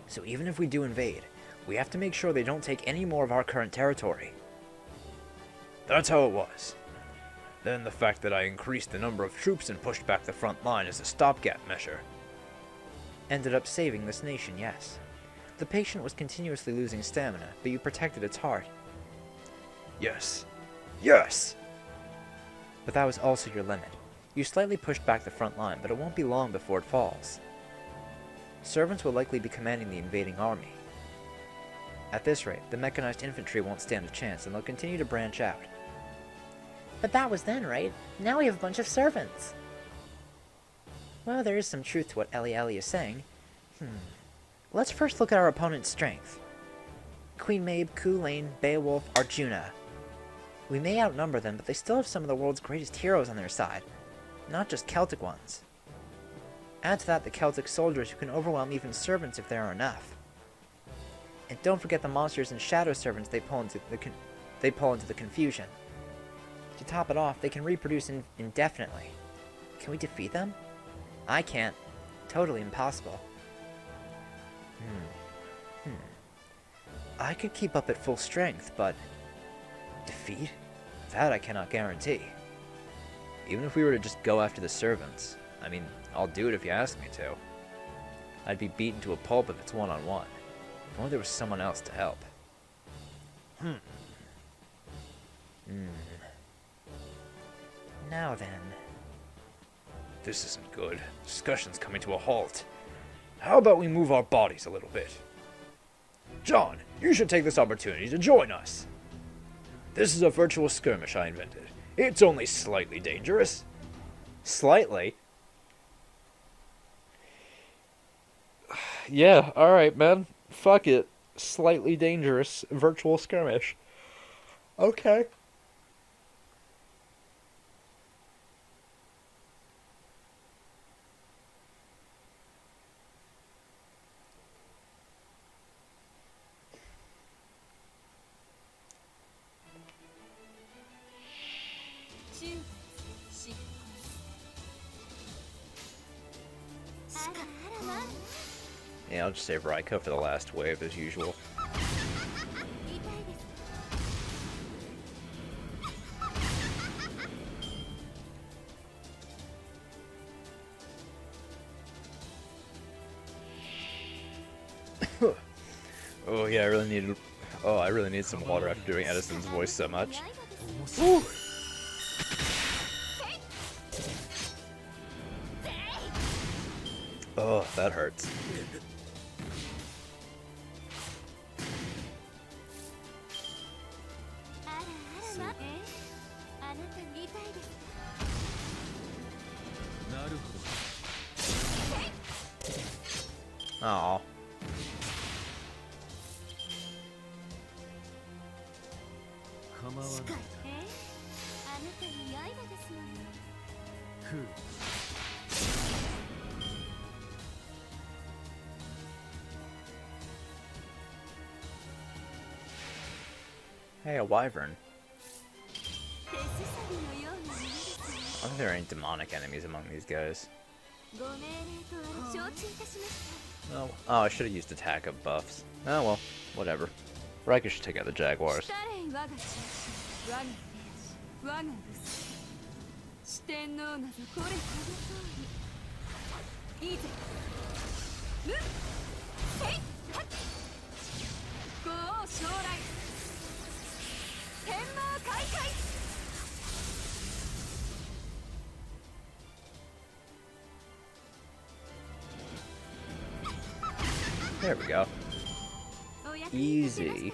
S5: So even if we do invade, we have to make sure they don't take any more of our current territory. That's how it was. Then the fact that I increased the number of troops and pushed back the front line as a stopgap measure ended up saving this nation, yes. The patient was continuously losing stamina, but you protected its heart. Yes. Yes! But that was also your limit. You slightly pushed back the front line, but it won't be long before it falls. Servants will likely be commanding the invading army. At this rate, the mechanized infantry won't stand a chance, and they'll continue to branch out.
S2: But that was then, right? Now we have a bunch of servants. Well, there is some truth to what Ellie is saying. Let's first look at our opponent's strength. Queen Medb, Kulain, Beowulf, Arjuna. We may outnumber them, but they still have some of the world's greatest heroes on their side. Not just Celtic ones. Add to that the Celtic soldiers who can overwhelm even servants if there are enough. And don't forget the monsters and shadow servants they pull into the confusion. To top it off, they can reproduce indefinitely. Can we defeat them? I can't. Totally impossible. I could keep up at full strength, but... defeat? That I cannot guarantee.
S1: Even if we were to just go after the servants, I mean, I'll do it if you ask me to. I'd be beaten to a pulp if it's one-on-one. If only there was someone else to help.
S2: Now then.
S5: This isn't good. Discussion's coming to a halt. How about we move our bodies a little bit? John, you should take this opportunity to join us. This is a virtual skirmish I invented. It's only slightly dangerous.
S1: Slightly? Yeah, alright, man. Fuck it. Slightly dangerous virtual skirmish. Okay. Yeah, I'll just save Raika for the last wave as usual. Oh yeah, I really need some water after doing Edison's voice so much. Woo! Oh, that hurts. Aw.
S3: 食う
S1: Hey, a wyvern.
S4: 手すさびのようなものです
S1: I don't think there are any demonic enemies among these guys.
S4: ご命令とあれ承知いたしました
S1: Oh, I should have used attack up buffs. Oh well, whatever. Riker should take out the Jaguars.
S4: 来たれ我が中心我が兵士我が武士四天王などこれこの通りいいぜむせいはっご王将来天網開会
S1: There we go.
S4: お役に立てましたか
S1: Easy.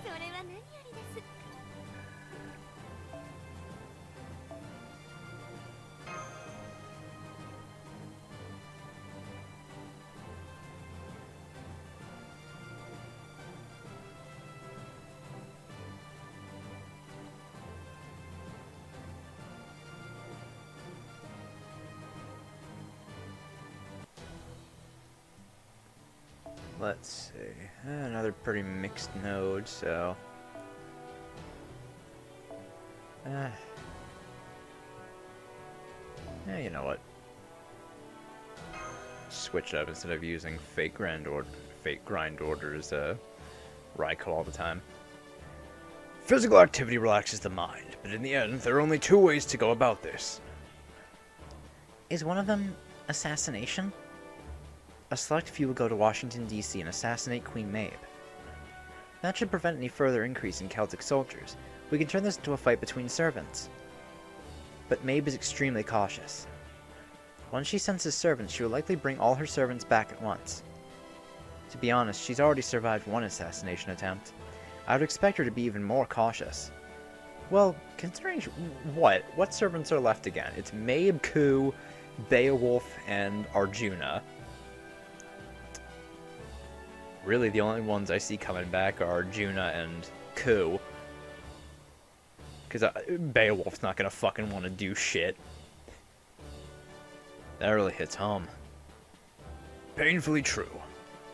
S4: それは何よりです
S1: Let's see. Another pretty mixed node, so. Yeah, you know what? Switch up instead of using fake grind orders, Raikou all the time.
S5: Physical activity relaxes the mind, but in the end, there are only two ways to go about this.
S2: Is one of them assassination? A select few will go to Washington, D.C. and assassinate Queen Medb. That should prevent any further increase in Celtic soldiers. We can turn this into a fight between servants. But Medb is extremely cautious. Once she senses servants, she will likely bring all her servants back at once. To be honest, she's already survived one assassination attempt. I would expect her to be even more cautious. Well, considering what? What servants are left again? It's Medb, Ku, Beowulf, and Arjuna. Really, the only ones I see coming back are Arjuna and Ku. Because Beowulf's not gonna fucking want to do shit. That really hits home.
S5: Painfully true.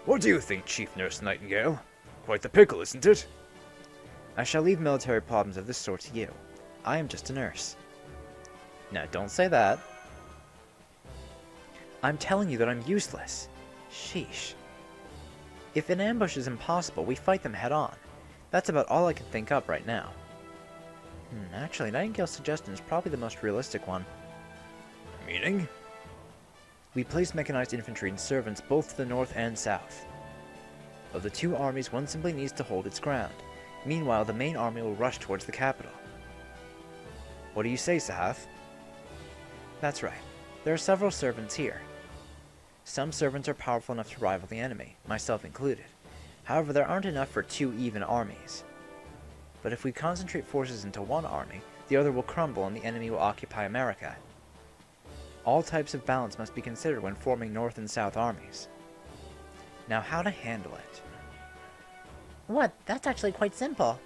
S5: What do you think, Chief Nurse Nightingale? Quite the pickle, isn't it?
S2: I shall leave military problems of this sort to you. I am just a nurse. Now, don't say that. I'm telling you that I'm useless. Sheesh. If an ambush is impossible, we fight them head on. That's about all I can think up right now. Actually, Nightingale's suggestion is probably the most realistic one.
S5: Meaning?
S2: We place mechanized infantry and servants both to the north and south. Of the two armies, one simply needs to hold its ground. Meanwhile, the main army will rush towards the capital. What do you say, Sahath? That's right. There are several servants here. Some servants are powerful enough to rival the enemy, myself included. However, there aren't enough for two even armies. But if we concentrate forces into one army, the other will crumble and the enemy will occupy America. All types of balance must be considered when forming north and south armies. Now, how to handle it? What? That's actually quite simple.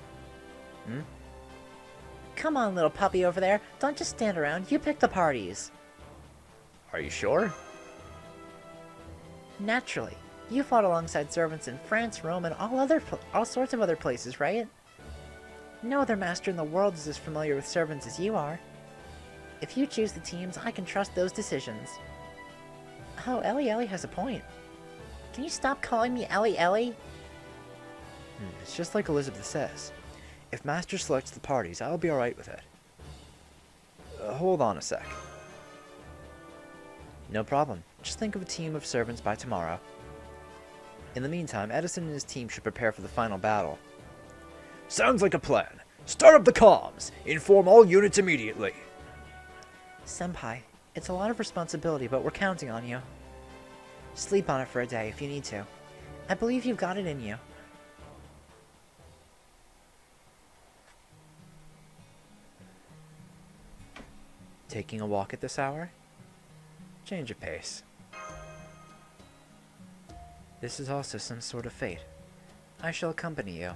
S2: Come on, little puppy over there. Don't just stand around. You pick the parties.
S1: Are you sure?
S2: Naturally. You fought alongside servants in France, Rome, and all sorts of other places, right? No other master in the world is as familiar with servants as you are. If you choose the teams, I can trust those decisions. Oh, Ellie has a point. Can you stop calling me Ellie? It's just like Elizabeth says. If Master selects the parties, I'll be alright with it. Hold on a sec. No problem. Just think of a team of servants by tomorrow. In the meantime, Edison and his team should prepare for the final battle.
S5: Sounds like a plan. Start up the comms. Inform all units immediately.
S2: Senpai, it's a lot of responsibility, but we're counting on you. Sleep on it for a day if you need to. I believe you've got it in you. Taking a walk at this hour? Change of pace. This is also some sort of fate. I shall accompany you.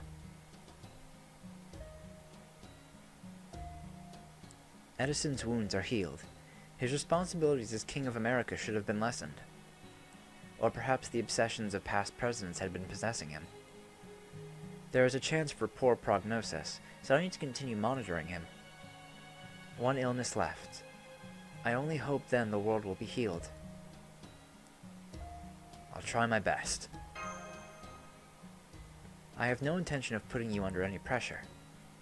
S2: Edison's wounds are healed. His responsibilities as King of America should have been lessened. Or perhaps the obsessions of past presidents had been possessing him. There is a chance for poor prognosis, so I need to continue monitoring him. One illness left. I only hope then the world will be healed. I'll try my best. I have no intention of putting you under any pressure.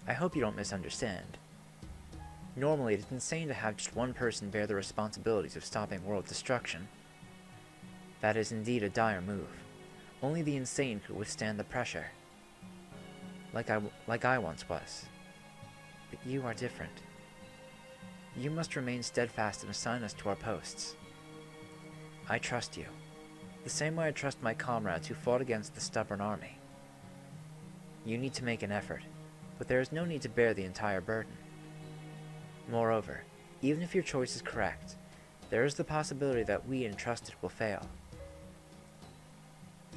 S2: I hope you don't misunderstand. Normally, it is insane to have just one person bear the responsibilities of stopping world destruction. That is indeed a dire move. Only the insane could withstand the pressure. Like I once was. But you are different. You must remain steadfast and assign us to our posts. I trust you, the same way I trust my comrades who fought against the stubborn army. You need to make an effort, but there is no need to bear the entire burden. Moreover, even if your choice is correct, there is the possibility that we entrusted will fail.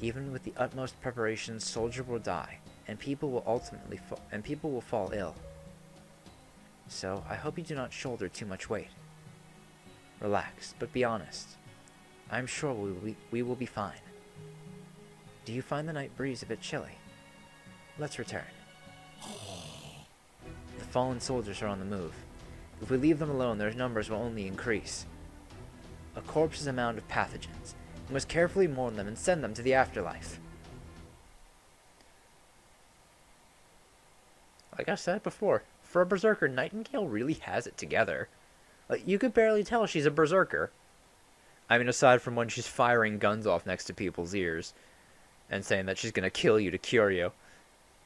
S2: Even with the utmost preparation, soldier will die, and people will fall ill. So, I hope you do not shoulder too much weight. Relax, but be honest. I am sure we will be fine. Do you find the night breeze a bit chilly? Let's return. The fallen soldiers are on the move. If we leave them alone, their numbers will only increase. A corpse is a mound of pathogens. We must carefully mourn them and send them to the afterlife. Like I said before, for a berserker, Nightingale really has it together. Like, you could barely tell she's a berserker. I mean, aside from when she's firing guns off next to people's ears and saying that she's gonna kill you to cure you.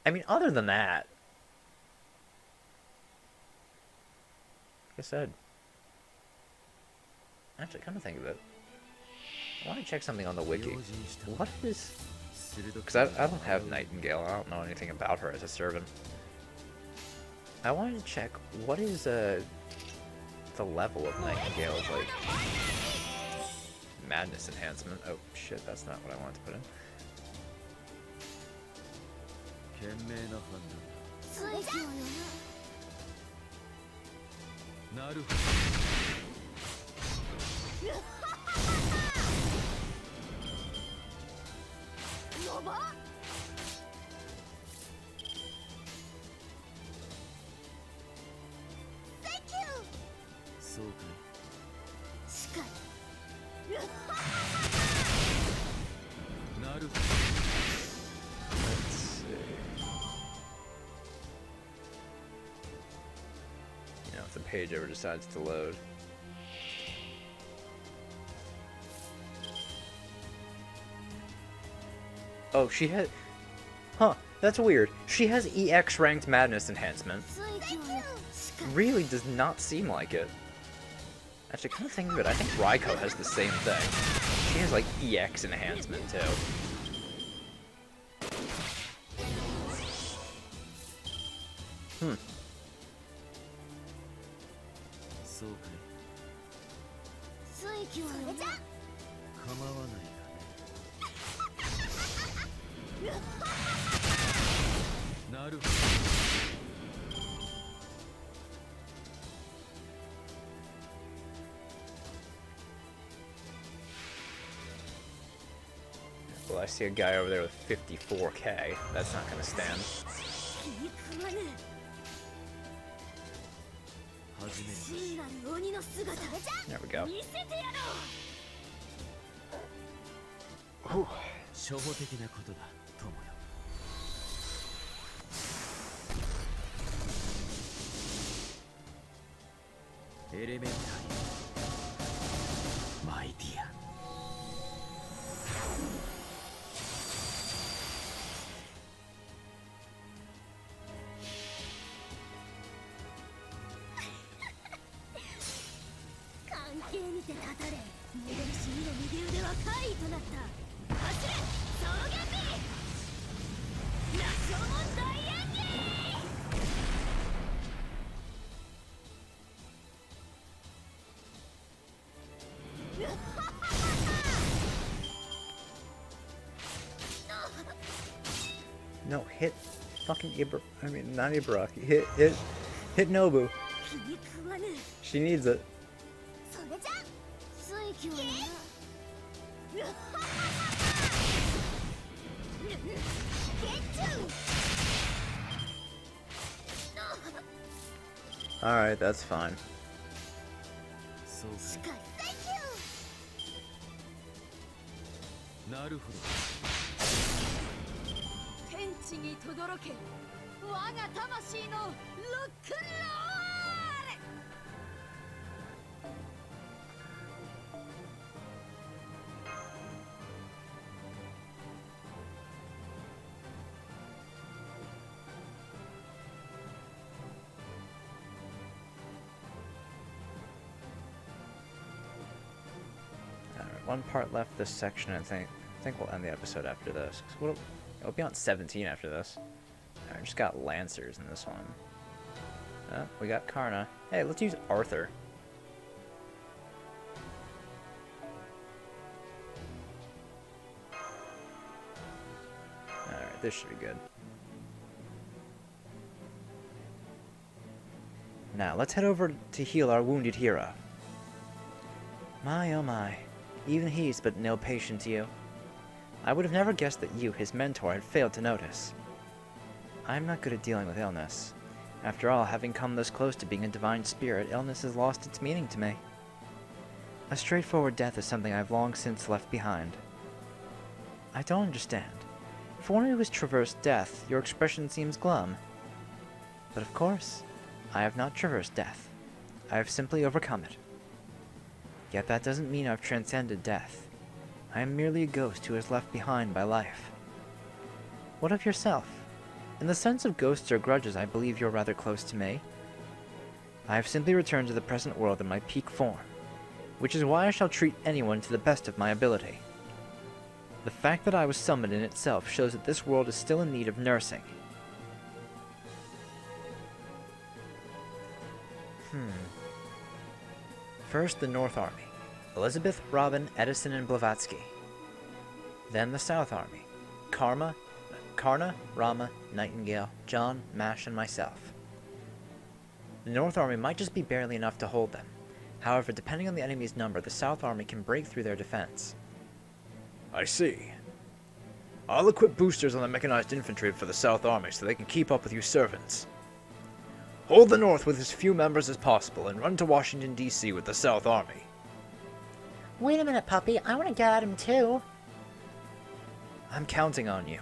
S2: I mean, other than that, like I said, actually, come to think of it, I want to check something on the wiki. What is... Because I don't have Nightingale. I don't know anything about her as a servant. I wanted to check, what is the level of Nightingale's, like, madness enhancement? Oh, shit, that's not what I wanted to put in.
S3: 賢明な判
S4: それじゃ
S3: 断だ。なるほ
S4: やばっ Thank you
S3: ど。そうかい。
S4: しか
S3: なるほ
S1: Let's see. You know, if the page ever decides to load. Oh, she had... Huh, that's weird. She has EX ranked madness enhancement.
S4: ついてはしか
S1: Really does not seem like it. Actually, kind of thinking of it, I think Raiko has the same thing. She has, like, EX enhancement, too. Hmm.
S3: そうかい。
S4: ついてはそれじゃ
S3: 構わないがね。なるほ
S1: Well, I see a guy over there with 54k. That's not gonna stand.
S4: 気に食わぬ
S3: ど。始める。
S4: 真なる鬼の姿
S1: There we go.
S4: 見せてやろう
S3: 初歩的なことだ、友よ。エレメンタリー、マイディア。
S4: 関係にてたたれ戻りしみの右腕は怪異となった走れ草原美羅生門大演技
S2: No, hit fucking Ibra... I mean, not Ibaraki. Hit Nobu.
S4: 気に食わぬ。
S1: She needs it.
S4: それじゃ水球にな。
S1: Alright, that's fine.
S3: そう
S4: しかし Thank you。
S3: なるほど。
S4: 天地に轟け我が魂のロックンロール。
S1: Alright, one part left this section. I think we'll end the episode after this. 'Cause it'll be on 17 after this. I just got Lancers in this one. We got Karna. Hey, let's use Arthur. Alright, this should be good. Now, let's head over to heal our wounded hero. My oh my, even he's but no patient to you. I would have never guessed that you, his mentor, had failed to notice. I'm not good at dealing with illness. After all, having come this close to being a divine spirit, illness has lost its meaning to me. A straightforward death is something I've long since left behind. I don't understand. For one who has traversed death, your expression seems glum. But of course, I have not traversed death. I have simply overcome it. Yet that doesn't mean I've transcended death. I am merely a ghost who is left behind by life. What of yourself? In the sense of ghosts or grudges, I believe you're rather close to me. I have simply returned to the present world in my peak form, which is why I shall treat anyone to the best of my ability. The fact that I was summoned in itself shows that this world is still in need of nursing. First, the North Army. Elizabeth, Robin, Edison, and Blavatsky. Then the South Army. Karna, Rama, Nightingale, John, Mash, and myself. The North Army might just be barely enough to hold them. However, depending on the enemy's number, the South Army can break through their defense.
S5: I see. I'll equip boosters on the mechanized infantry for the South Army so they can keep up with you servants. Hold the North with as few members as possible and run to Washington, D.C. with the South Army.
S2: Wait a minute, puppy. I want to get at him too.
S1: I'm counting on you.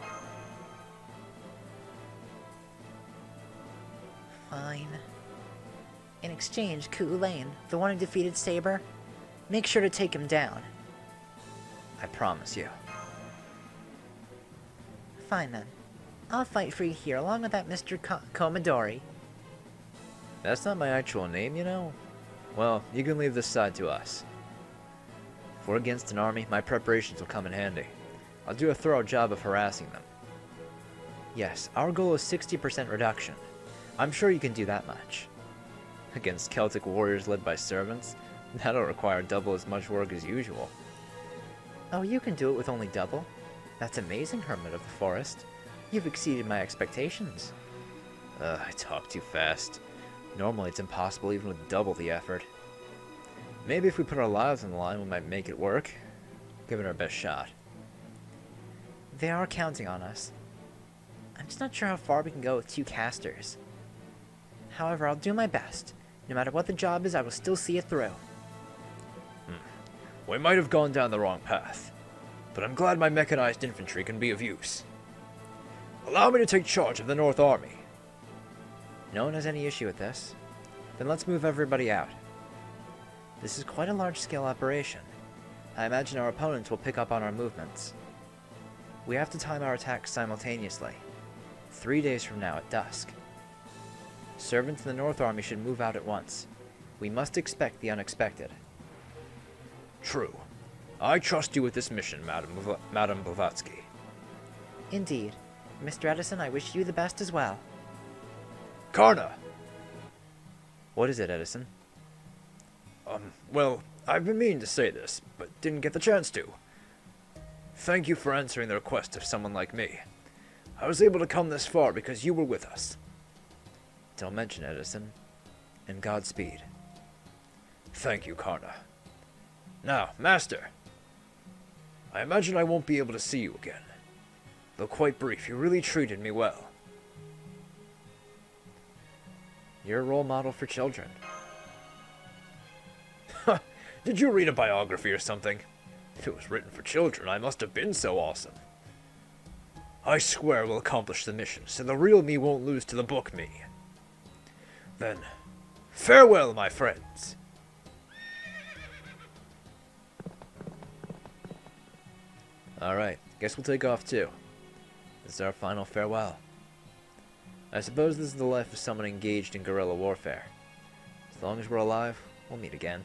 S2: Fine. In exchange, Ku Lane, the one who defeated Saber, make sure to take him down.
S1: I promise you.
S2: Fine then. I'll fight for you here along with that Mr. Komodori.
S1: That's not my actual name, you know? Well, you can leave this side to us. If we're against an army, my preparations will come in handy. I'll do a thorough job of harassing them. Yes, our goal is 60% reduction. I'm sure you can do that much. Against Celtic warriors led by servants, that'll require double as much work as usual.
S2: Oh, you can do it with only double? That's amazing, Hermit of the Forest. You've exceeded my expectations.
S1: I talk too fast. Normally it's impossible even with double the effort. Maybe if we put our lives on the line, we might make it work. Give it our best shot.
S2: They are counting on us. I'm just not sure how far we can go with 2 casters. However, I'll do my best. No matter what the job is, I will still see it through.
S5: We might have gone down the wrong path, but I'm glad my mechanized infantry can be of use. Allow me to take charge of the North Army.
S1: No one has any issue with this. Then let's move everybody out. This is quite a large-scale operation. I imagine our opponents will pick up on our movements. We have to time our attacks simultaneously. 3 days from now at dusk. Servants in the North Army should move out at once. We must expect the unexpected.
S5: True. I trust you with this mission, Madam Blavatsky.
S2: Indeed. Mr. Edison, I wish you the best as well.
S5: Karna!
S1: What is it, Edison?
S5: Well, I've been meaning to say this, but didn't get the chance to. Thank you for answering the request of someone like me. I was able to come this far because you were with us.
S1: Don't mention Edison.
S2: And Godspeed.
S5: Thank you, Karna. Now, Master, I imagine I won't be able to see you again. Though quite brief, you really treated me well.
S2: You're a role model for children.
S5: Did you read a biography or something? If it was written for children, I must have been so awesome. I swear we'll accomplish the mission, so the real me won't lose to the book me. Then, farewell, my friends.
S2: Alright, guess we'll take off too. This is our final farewell. I suppose this is the life of someone engaged in guerrilla warfare. As long as we're alive, we'll meet again.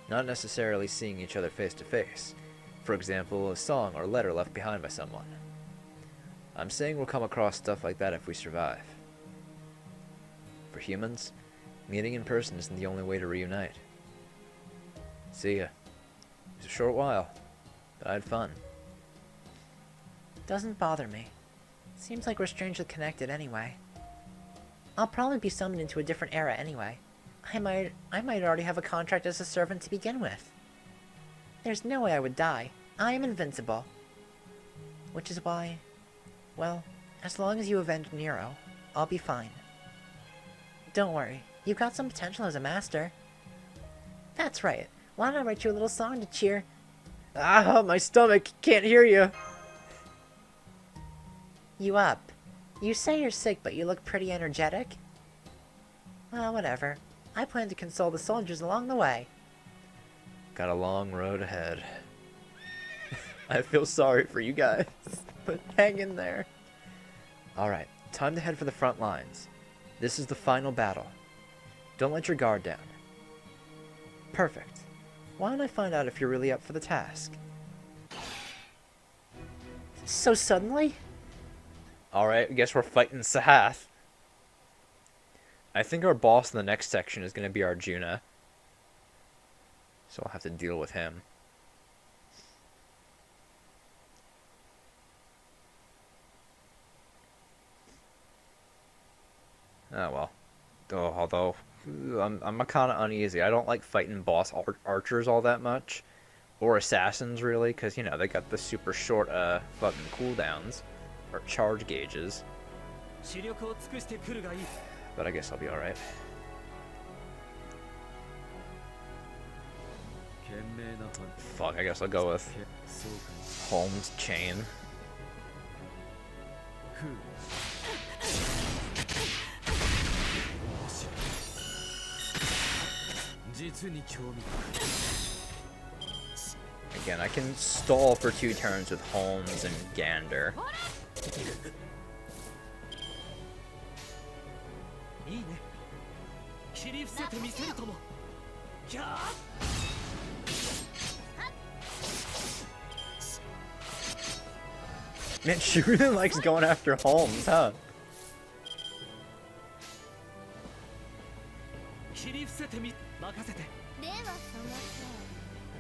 S2: Not necessarily seeing each other face to face. For example, a song or letter left behind by someone. I'm saying we'll come across stuff like that if we survive. For humans, meeting in person isn't the only way to reunite. See ya. It was a short while, but I had fun.
S7: Doesn't bother me. Seems like we're strangely connected anyway. I'll probably be summoned into a different era anyway. I might already have a contract as a servant to begin with. There's no way I would die. I am invincible. Which is why, well, as long as you avenge Nero, I'll be fine. Don't worry, you've got some potential as a master. That's right. Why don't I write you a little song to cheer?
S2: Ah, my stomach! Can't hear you!
S7: You up. You say you're sick, but you look pretty energetic. Well, whatever. I plan to console the soldiers along the way.
S2: Got a long road ahead. I feel sorry for you guys, but hang in there. Alright, time to head for the front lines. This is the final battle. Don't let your guard down. Perfect. Why don't I find out if you're really up for the task?
S7: So suddenly?
S2: Alright, I guess we're fighting Sahath. I think our boss in the next section is going to be Arjuna. So I'll have to deal with him. Oh well. Although, I'm kind of uneasy. I don't like fighting boss archers all that much. Or assassins, really, because, you know, they got the super short, fucking cooldowns. Or charge gauges. But I guess I'll be alright. Fuck, I guess I'll go with Holmes' chain. Again, I can stall for 2 turns with Holmes and Gander. Man, she really likes going after Holmes, huh?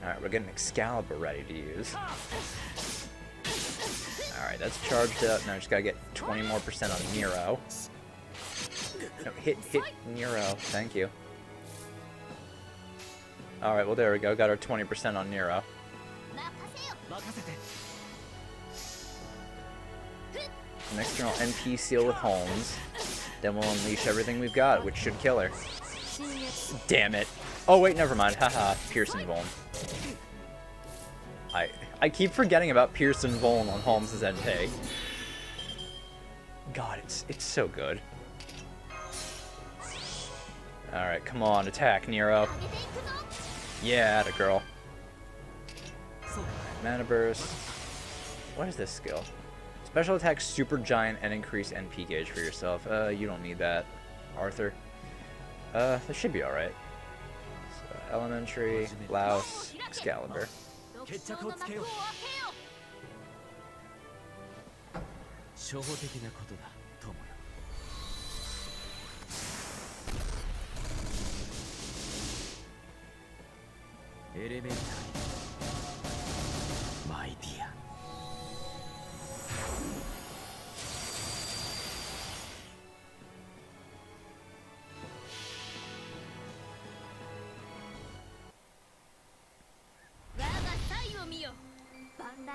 S2: Alright, we're getting Excalibur ready to use. Alright, that's charged up. Now I just gotta get 20 more % on Nero. No, hit Nero. Thank you. Alright, well there we go. Got our 20% on Nero. An external NP seal with Holmes. Then we'll unleash everything we've got, which should kill her. Damn it. Oh wait, never mind. Haha, Pearson Voln. I keep forgetting about Pearson Voln on Holmes' NP. God, it's so good. Alright, come on, attack, Nero. Yeah, atta girl. Mana burst. What is this skill? Special attack, super giant, and increase NP gauge for yourself. You don't need that, Arthur. This should be alright. So, Elementary, Blouse, Excalibur.
S3: My dear.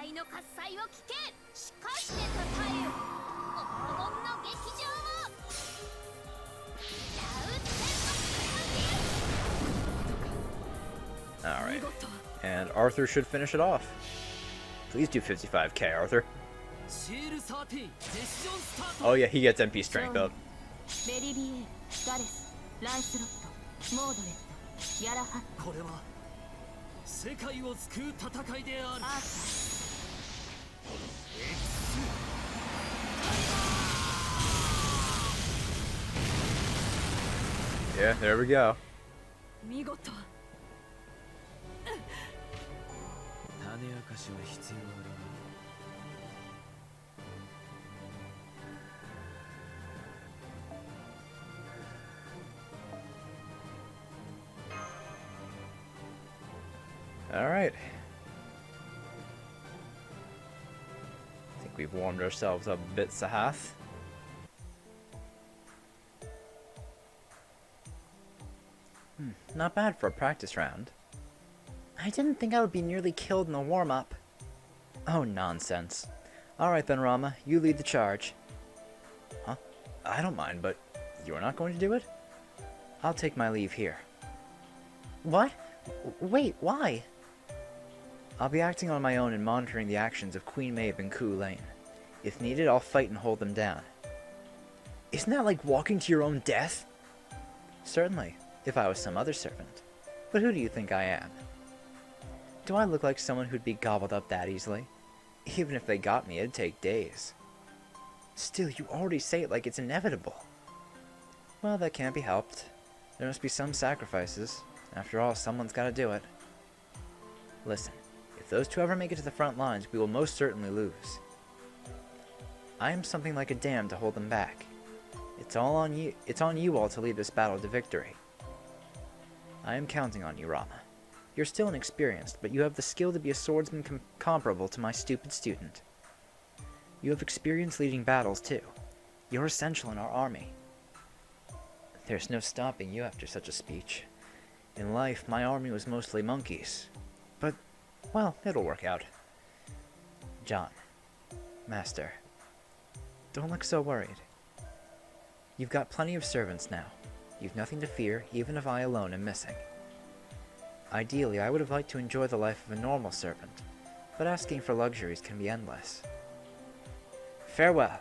S4: 界の喝采を聞け。しかしてたたえよ黄金の劇場を。
S1: Alright. And Arthur should finish it off. Please do 55k, Arthur.
S3: シール13セッションスタート。
S1: Oh yeah, he gets MP strength up.
S4: メリビエ、ガレス、ランスロット、モードレット、ギャラハット、
S3: これは世界を救う戦いである。
S4: アーサ
S1: Yeah, there we go.
S4: ー。見事。
S3: 種明かしは必要あるな。
S1: Alright. I think we've warmed ourselves up a bit, Sahath. Not bad for a practice round.
S7: I didn't think I would be nearly killed in the warm-up.
S1: Oh, nonsense. Alright then, Rama, you lead the charge. Huh? I don't mind, but you're not going to do it? I'll take my leave here.
S7: What? Wait, why?
S1: I'll be acting on my own and monitoring the actions of Queen Medb and Ku Lane. If needed, I'll fight and hold them down. Isn't that like walking to your own death? Certainly, if I was some other servant. But who do you think I am? Do I look like someone who'd be gobbled up that easily? Even if they got me, it'd take days. Still, you already say it like it's inevitable. Well, that can't be helped. There must be some sacrifices. After all, someone's gotta do it. Listen, if those two ever make it to the front lines, we will most certainly lose. I am something like a dam to hold them back. It's on you all to lead this battle to victory. I am counting on you, Rama. You're still inexperienced, but you have the skill to be a swordsman comparable to my stupid student. You have experience leading battles, too. You're essential in our army. There's no stopping you after such a speech. In life, my army was mostly monkeys. But, well, it'll work out. John. Master. Don't look so worried. You've got plenty of servants now. You've nothing to fear, even if I alone am missing. Ideally, I would have liked to enjoy the life of a normal servant, but asking for luxuries can be endless. Farewell.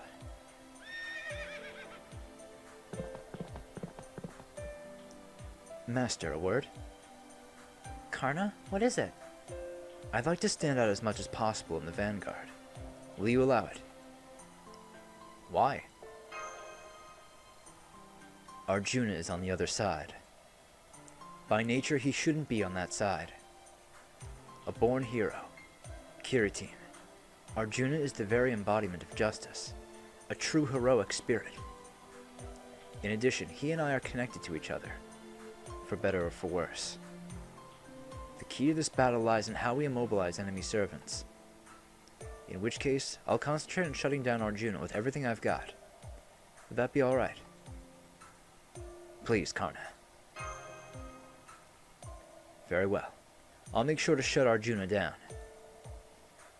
S1: Master, a word?
S7: Karna, what is it?
S1: I'd like to stand out as much as possible in the vanguard. Will you allow it? Why? Arjuna is on the other side. By nature, he shouldn't be on that side. A born hero, Kiritin, Arjuna is the very embodiment of justice, a true heroic spirit. In addition, he and I are connected to each other, for better or for worse. The key to this battle lies in how we immobilize enemy servants. In which case, I'll concentrate on shutting down Arjuna with everything I've got. Would that be alright? Please, Karna. Very well. I'll make sure to shut Arjuna down.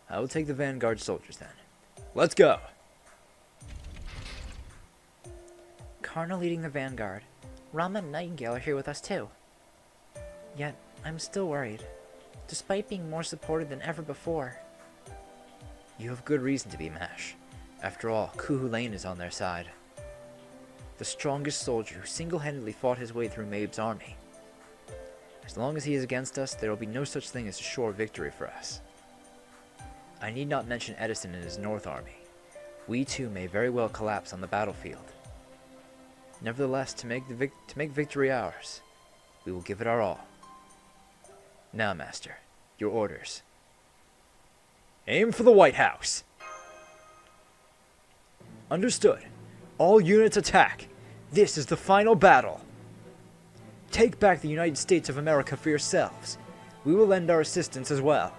S1: I will take the vanguard soldiers then. Let's go!
S7: Karna leading the vanguard. Rama and Nightingale are here with us too. Yet, I'm still worried, despite being more supported than ever before.
S1: You have good reason to be, Mash. After all, Ku Lane is on their side. The strongest soldier who single-handedly fought his way through Medb's army. As long as he is against us, there will be no such thing as a sure victory for us. I need not mention Edison and his North Army. We too may very well collapse on the battlefield. Nevertheless, to make victory ours, we will give it our all. Now, Master, your orders. Aim for the White House! Understood. All units attack. This is the final battle. Take back the United States of America for yourselves. We will lend our assistance as well.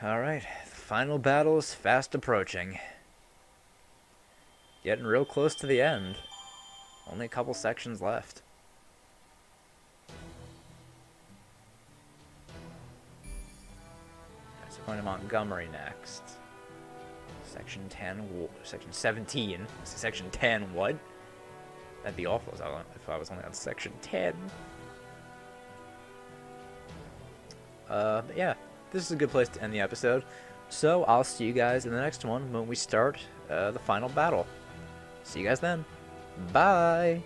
S1: Alright, the final battle is fast approaching. Getting real close to the end. Only a couple sections left. So going to Montgomery next. Section 10, Section 17. Section 10, what? That'd be awful if I was only on Section 10. But yeah, this is a good place to end the episode. So I'll see you guys in the next one when we start the final battle. See you guys then. Bye!